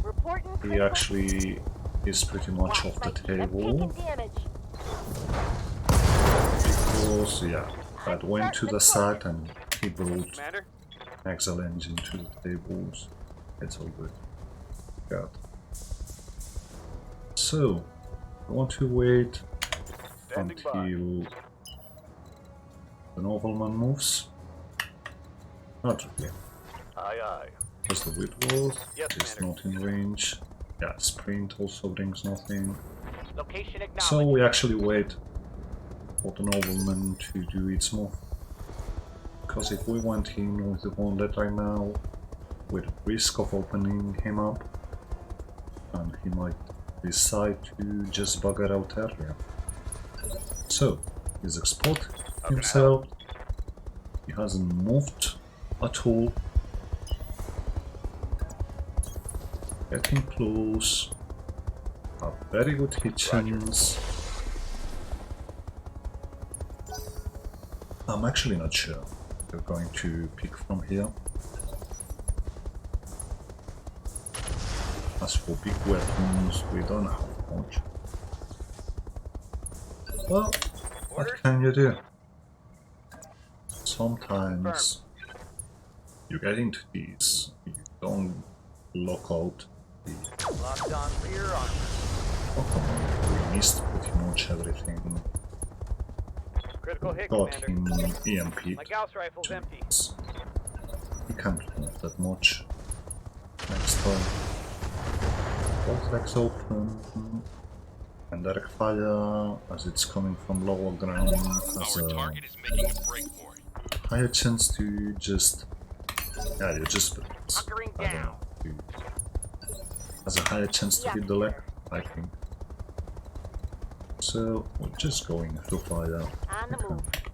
Reporting. He critical. actually is pretty much off the Watch my heat. I'm table. taking damage. Because, yeah, that went to the side and he brought Commander. Axle engine to the tables. It's all good. God. So, I want to wait Standing by. until the Nobleman moves. Not really, Aye, aye. because the Whitworth Yes, is Commander. not in range. Yeah, Sprint also brings nothing. Location acknowledged. So we actually wait for the Nobleman to do its move. Because if we went in with the Wounded right now, with risk of opening him up, and he might decide to just bugger out earlier. So, he's exposed himself, he hasn't moved at all. Getting close, a very good hit chance. I'm actually not sure we're going to pick from here. As for big weapons, we don't have much. Well, what Orders? can you do? Sometimes you get into these, you don't lock out the... Locked on rear armor. Oh, come on, we missed pretty much everything. Critical hit, Got Commander. him EMP'd. My Gauss rifle's empty. He can't do that much. Next time. Battletech's open. And direct fire, as it's coming from lower ground, has Our a target is making a break for it. higher chance to just... Yeah, you just... Hunkering I don't down. know, has a higher chance to hit the leg, I think. So, we're just going through fire. On the We move. can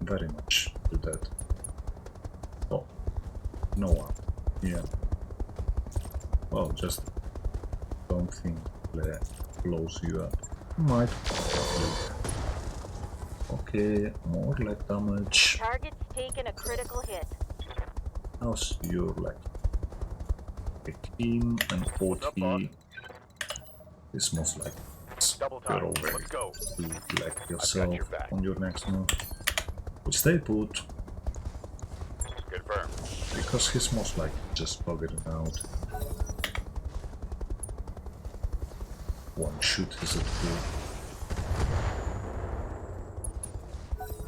very much do that. Oh, no one. Yeah. Well, just don't think that blows you up. Might. Okay, more leg damage. Target's taken a critical hit. How's your leg? 18 and 40 is most likely. Double You're time. already Let's go. to leg yourself your back. on your next move. We stay put Confirm. because he's most likely just bugging out. One shoot is at full.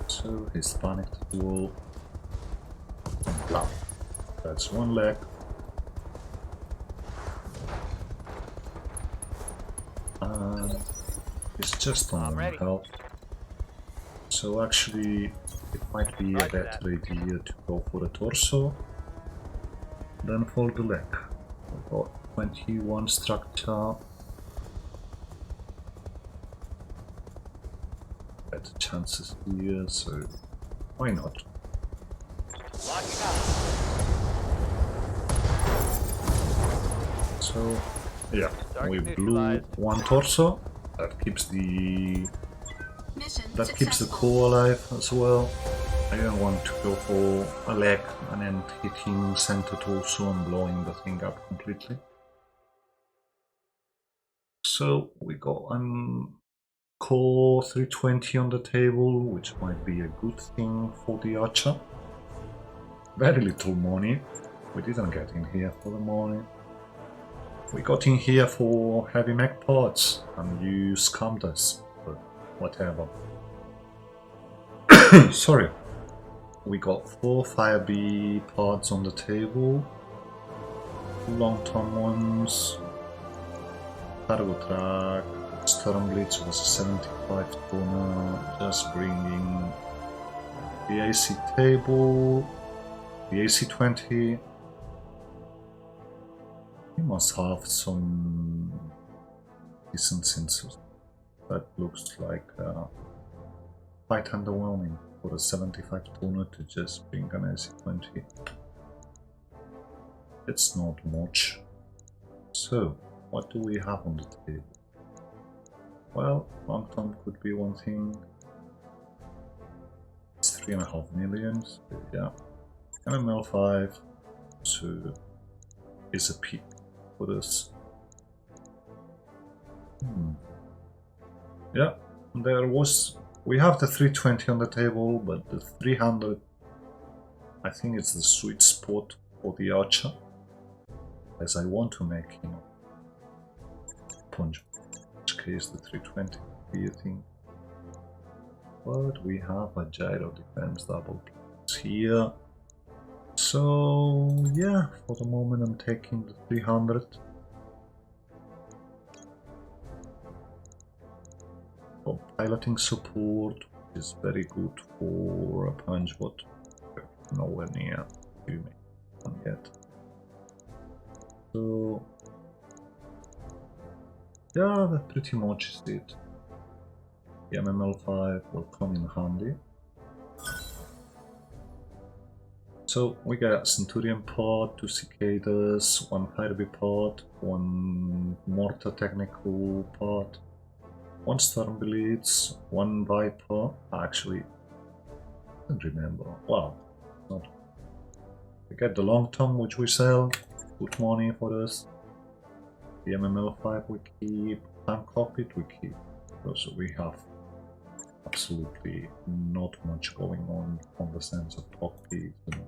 So he's panicked duel. And blam. That's one leg. And it's just on I'm one ready. health. So actually it might be a Roger better idea to go for the torso than for the leg. We've got 21 structure. Better chances here, so why not? Locking up. So yeah, we Target blew neutralized. one torso. That keeps the Mission keeps the successful. core alive as well. I don't want to go for a leg and then hitting center torso and blowing the thing up completely. So we got core 320 on the table, which might be a good thing for the archer. Very little money. We didn't get in here for the money. We got in here for heavy mech parts and you scammed us, but whatever. Sorry. We got 4 Firebee parts on the table. 2 long-term ones. Cargo track. Stormblitz was a 75 toner. Just bringing the AC table. The AC-20. You must have some decent sensors. That looks like quite underwhelming for a 75 toner to just bring an AC-20. It's not much. So, what do we have on the table? Well, long term could be one thing. It's 3.5 million, so yeah. ML5, so is a peak for this. Yeah, we have the 320 on the table, but the 300, I think it's the sweet spot for the archer, as I want to make him punch, in which case the 320 would be a thing. But we have a gyro defense double plus here. So yeah, for the moment I'm taking the 300. For piloting support, which is very good for a punch, but nowhere near you may not yet. So yeah, that pretty much is it. The MML5 will come in handy. So we got Centurion pod, 2 Cicadas, 1 Firebee pod, 1 Mortar technical pod, 1 Stormblitz, 1 Viper. Actually, I don't remember. Wow, not. We get the long term, which we sell, good money for us. The MML5 we keep, Tank Cockpit we keep, because we have absolutely not much going on the sense of cockpit and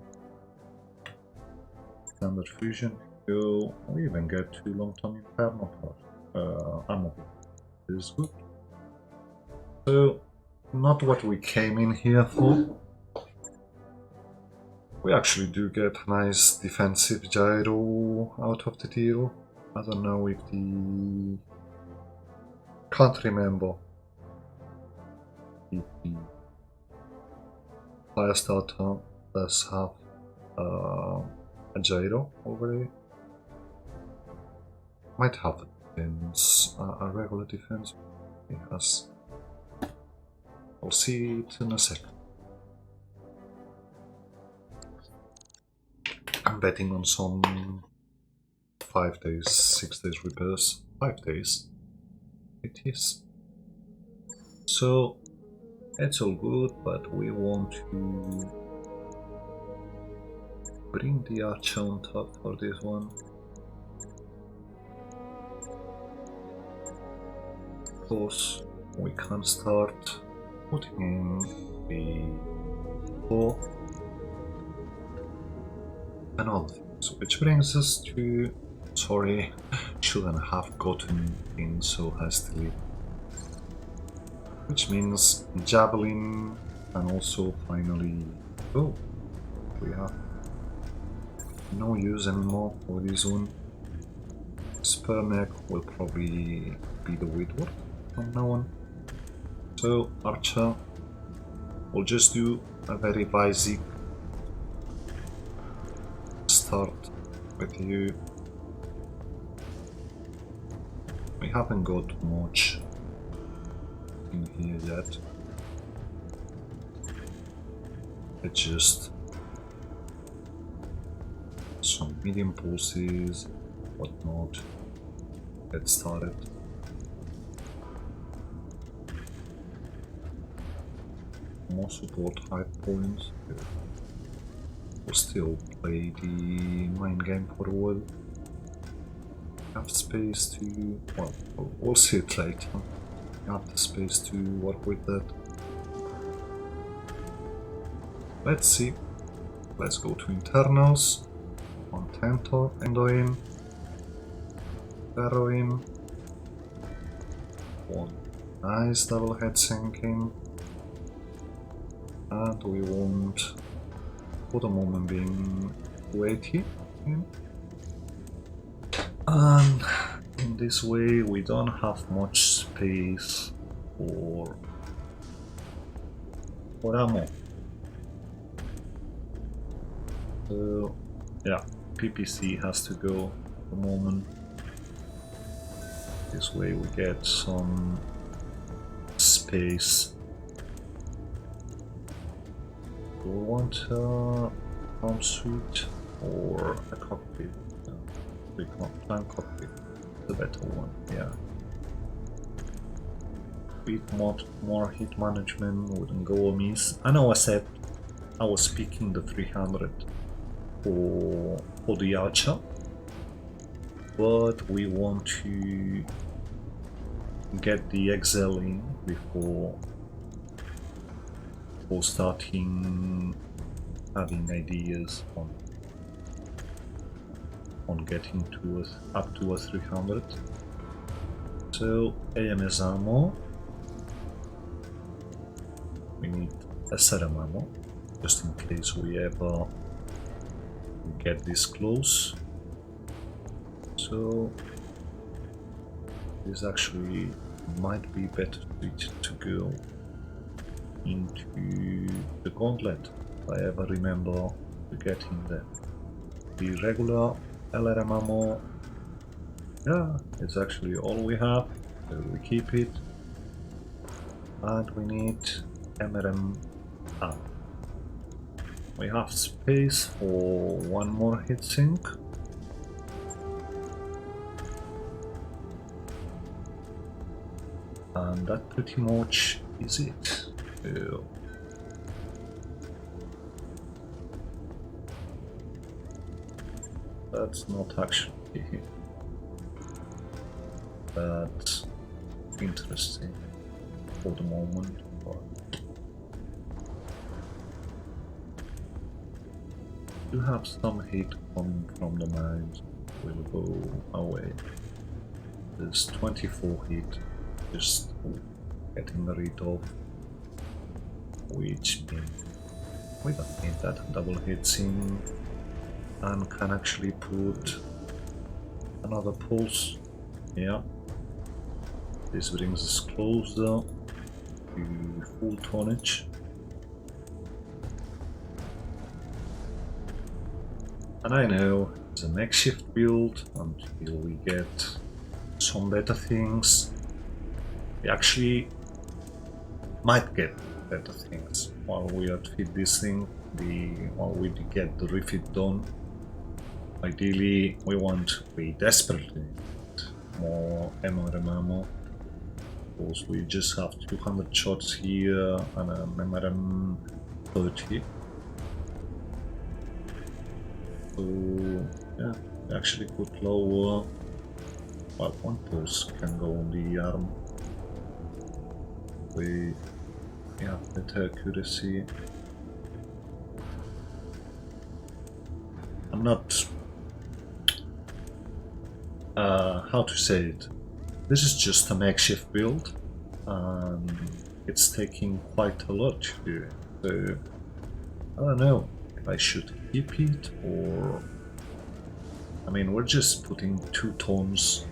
standard fusion. We even get 2 long-term impairment ammo. This is good. So, not what we came in here for. We actually do get a nice defensive gyro out of the deal. I don't know if the... Can't remember if the fire starter does have a gyro already. Might have a defense, a regular defense. It has. We'll see it in a second. I'm betting on some 5 days, 6 days repairs. 5 days. It is. So it's all good, but we want to bring the archer on top for this one. Of course, we can start putting in the 4 and all things, which brings us to, sorry, shouldn't have gotten in so hastily, which means javelin, and also finally, oh, we have no use anymore for this one. Spur neck will probably be the Woodward from now on. So archer, we'll just do a very basic start with you. We haven't got much in here yet. It's just some medium pulses, whatnot. Get started. More support high points. We'll still play the main game for a while. Have space to, well, we'll see it later. Have the space to work with that. Let's see. Let's go to internals. One Tentor, Endoin, Heroin. One nice double head sinking. And we want, for the moment, being 280 in. And in this way we don't have much space for ammo. So yeah, PPC has to go at the moment. This way we get some space. Do we want a arm suit or a cockpit? Plan cockpit, the better one, yeah. Bit more hit management wouldn't go amiss. I know I said I was picking the 300 for the archer, but we want to get the Excel in before starting having ideas on getting to up to a 300. So AMS ammo, we need a serum ammo just in case we ever get this close. So this actually might be better to go into the gauntlet if I ever remember to get in there. The regular LRM ammo, yeah, it's actually all we have, so we keep it. And we need MRM ammo. We have space for one more heatsink. And that pretty much is it. So that's not actually that interesting for the moment. You have some heat coming from the mines. Will go away. There's 24 heat just getting rid of, which means we don't need that double heatsink and can actually put another pulse. Yeah, this brings us closer to full tonnage. And I know it's a makeshift build until we get some better things. We actually might get better things while we outfit this thing, while we get the refit done. Ideally, we desperately need more MRM ammo, because we just have 200 shots here and an MRM 30. So yeah, we actually could lower. Well, one pulse can go on the arm. We have better accuracy. I'm not how to say it. This is just a makeshift build, and it's taking quite a lot to do. So I don't know if I should keep it or. I mean, we're just putting 2 tons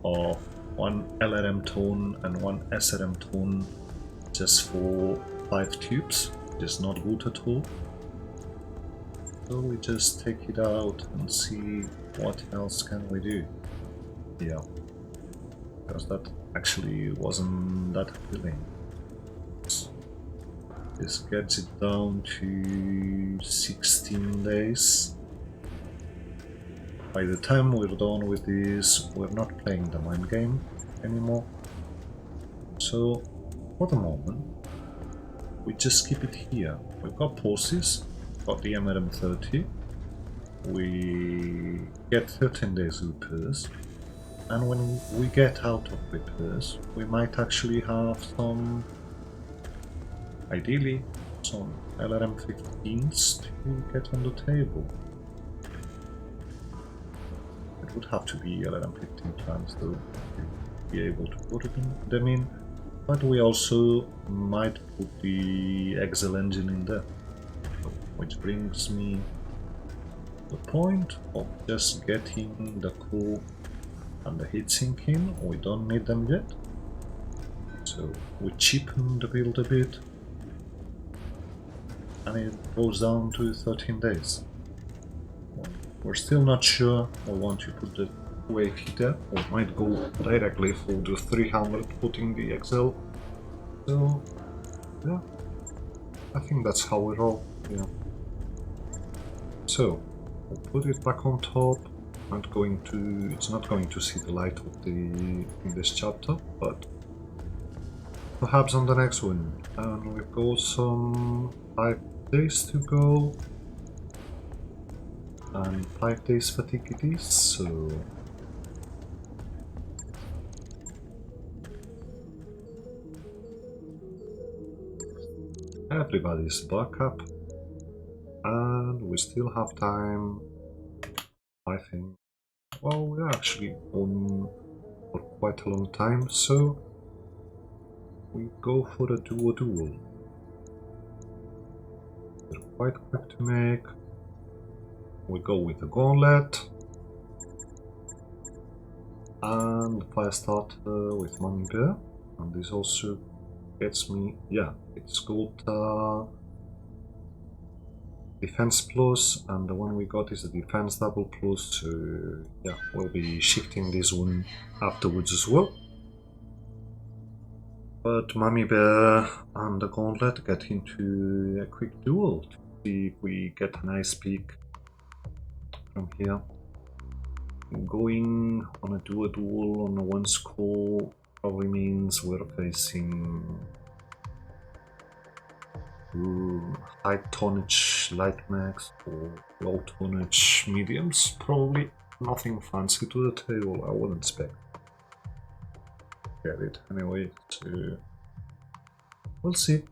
of one LRM tone and one SRM tone just for 5 tubes. It's not good at all. So we just take it out and see what else can we do. Yeah, because that actually wasn't that appealing. This gets it down to 16 days. By the time we're done with this, we're not playing the mind game anymore. So, for the moment, we just keep it here. We've got pulses, got the MRM 30, we get 13 days repairs, and when we get out of repairs, we might actually have some, ideally, some LRM 15s to get on the table. It would have to be LRM 15 plans though to be able to put them in, but we also might put the Excel engine in there, which brings me to the point of just getting the core and the heatsink in. We don't need them yet, so we cheapen the build a bit, and it goes down to 13 days. We're still not sure we want to put the 280 there, or might go directly for the 300 putting the XL. So yeah, I think that's how we roll. Yeah. So we'll put it back on top. It's not going to see the light of in this chapter, but perhaps on the next one. And we've got some 5 days to go. And 5 days fatigue it is, so everybody's back up, and we still have time, I think. Well, we're actually on for quite a long time, so we go for a duo. They're quite quick to make. We go with the gauntlet and the fire starter with Mummy Bear, and this also gets me, yeah, it's got defense plus, and the one we got is a defense double plus, so yeah, we'll be shifting this one afterwards as well. But Mummy Bear and the gauntlet get into a quick duel to see if we get a nice peek from here. Going on a duel on one score probably means we're facing high tonnage light max or low tonnage mediums. Probably nothing fancy to the table, I wouldn't expect. Get it anyway, so We'll see.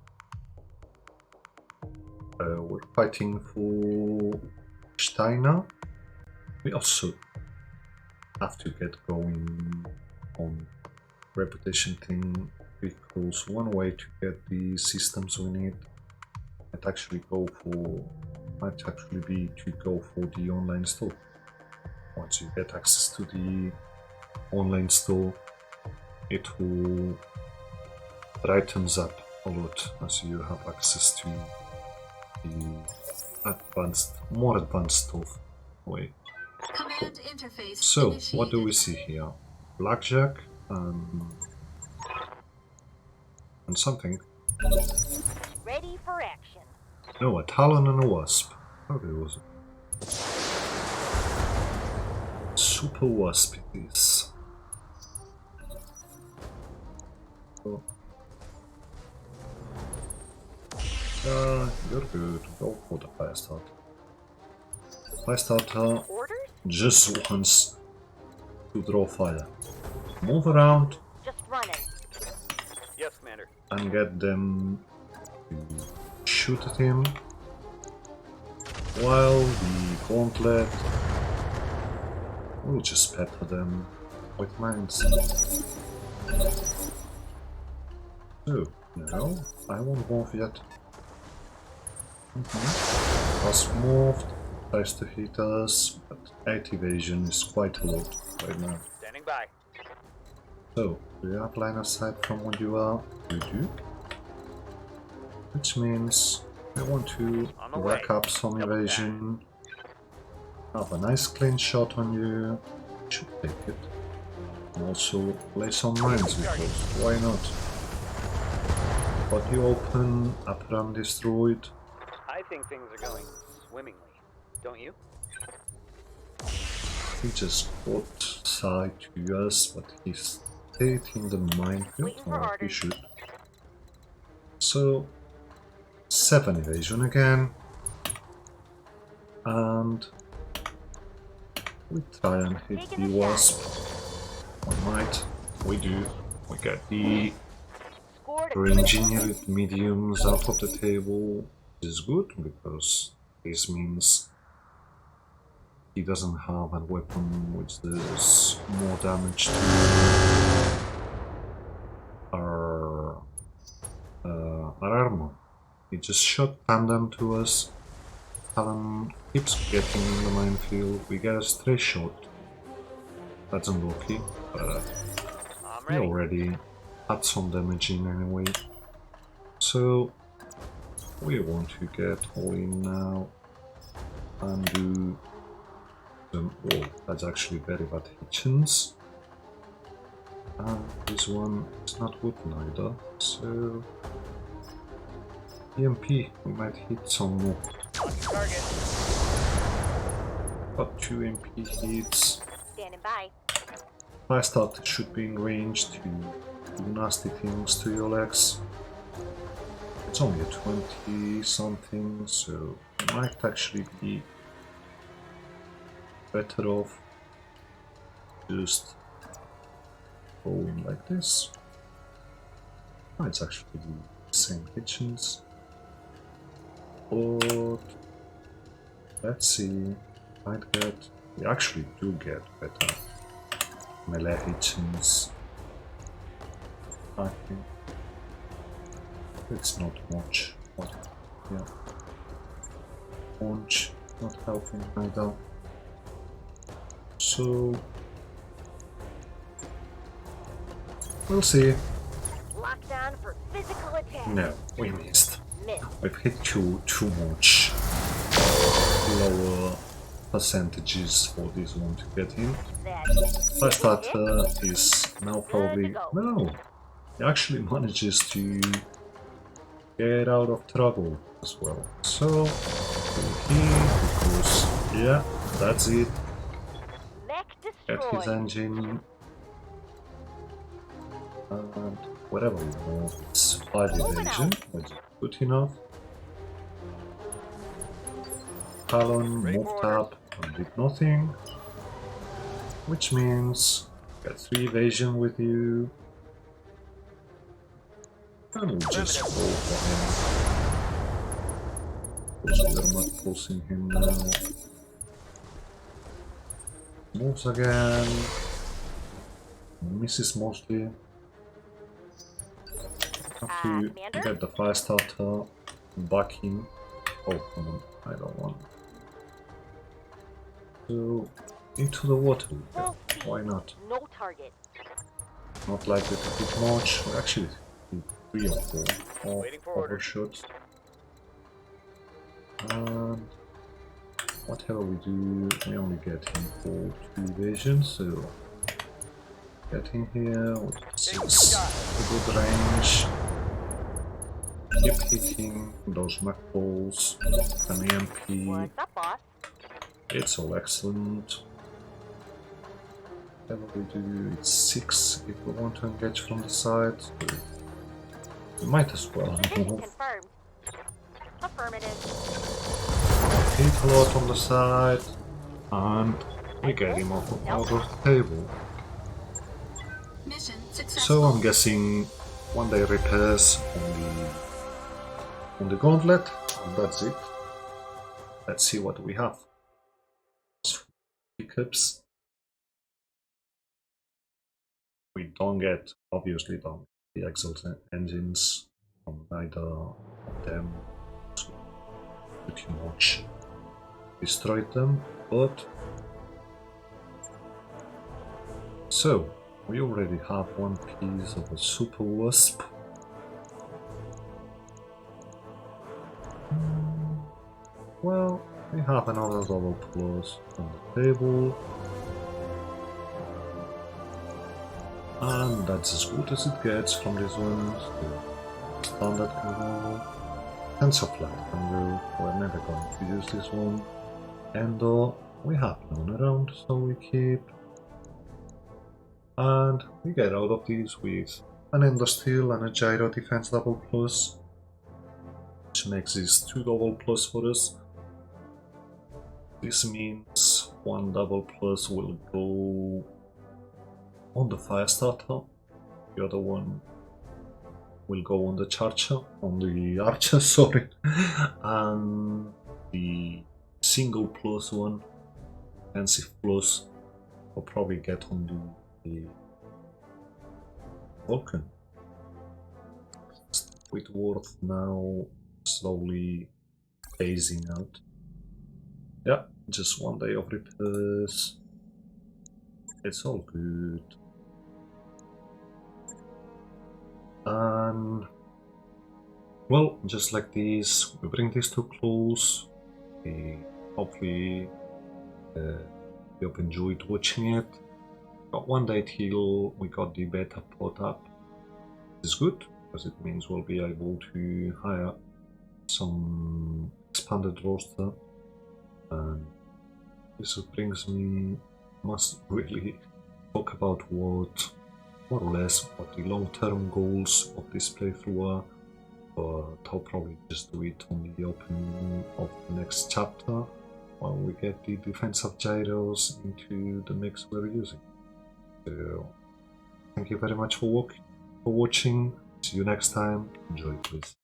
We're fighting for Steiner. We also have to get going on reputation thing, because one way to get the systems we need might actually be to go for the online store. Once you get access to the online store, it will brightens up a lot as you have access to the more advanced stuff. Wait. Command interface. So, initiated. what do we see here? Blackjack and something. Ready for action. No, a Talon and a Wasp. Okay, was it? Super Wasp it is. Oh. You're good. Go for the fire starter. Fire starter Orders? just wants to draw fire. Move around Just running. Yes, Commander. and get them to shoot at him, while the gauntlet will just pepper them with mines. So, no, I won't move yet. Wasp moved, tries to hit us, but 8 evasion is quite a lot right now. Standing by. So, do you have line of sight from where you are? You do. Which means I want to On the rack way. up some Double evasion. Have a nice clean shot on you. Should take it. And also lay some mines because why not? But you open, up run destroyed. I think things are going swimmingly. Don't you? He just got side to us, but he's stayed in the minefield. Waiting for Or he orders. should. So 7 evasion again. And we try and hit Taking the a shot. wasp. We might. We do. We get the Scored a re-engineered mediums out of the table, which is good because this means he doesn't have a weapon which does more damage to our armor. He just shot tandem to us. Talon keeps getting in the minefield. We get a stray shot. That's unlucky, but I'm we ready. already had some damage in anyway. So we want to get all in now and do them. Oh, that's actually very bad hitchens. And this one is not good neither. So EMP, we might hit some more. Target. Got 2 EMP hits. standing by. Fire starter should be in range to do nasty things to your legs. It's only a 20 something, so it might actually be better off just going like this. Oh, it's actually the same kitchens. But let's see. Might get. We actually do get better melee hitchens. I think it's not much. But yeah. Punch not helping either. So we'll see. Locked on for physical attack. No, we missed. Miss. We've hit too much lower percentages for this one to get in. That Fire starter is now probably no. He actually manages to get out of trouble as well. So he because yeah, that's it. mech Get his destroyed. engine and whatever we move, it's 5 evasion, which is good enough. Talon Ready for moved orders. up and did nothing, which means get 3 evasion with you. And we just go for him. Because we're not pulsing him now. Moves again. Misses mostly. Have to Commander? get the fire starter back in. Oh, come on, I don't want. So, into the water. Full speed. Why not? No target. Not likely to hit much. Actually, 3 or 4 Waiting for orders. overshots. And whatever we do, we only get him for 2 evasions, so get in here with 6 a good range. Keep hitting those mech balls, an EMP. What's up, boss? It's all excellent. Whatever we do, it's 6 if we want to engage from the side. So we might as well Position move. confirmed. Affirmative. Hit a lot on the side, and we get him out of the table. Mission So successful. I'm guessing 1 day repairs on the gauntlet, and that's it. Let's see what we have. Pickups. We obviously don't get the exalt engines from neither of them. So pretty much destroyed them, but so we already have 1 piece of a super wasp. Well, we have another double plus on the table, and that's as good as it gets from this one. So standard can go, TensorFlight can go. We're never going to use this one. Endo, we have none around, so we keep. And we get out of these with an Endo Steel and a Gyro Defense double plus, which makes this 2 double plus for us. This means 1 double plus will go on the fire starter, the other one will go on the archer, sorry, and the single plus one, defensive plus, will probably get on the Vulcan. With Worth now slowly phasing out. Yeah, just 1 day of repairs. It's all good. And well, just like this, we bring this to close. We hopefully you have enjoyed watching it. Got 1 day till we got the beta pod up. This is good because it means we'll be able to hire some expanded roster. And this brings me, must really talk about what, more or less, what the long-term goals of this playthrough are, but I'll probably just do it on the opening of the next chapter when we get the defensive gyros into the mix we're using. So, thank you very much for watching, see you next time, enjoy please.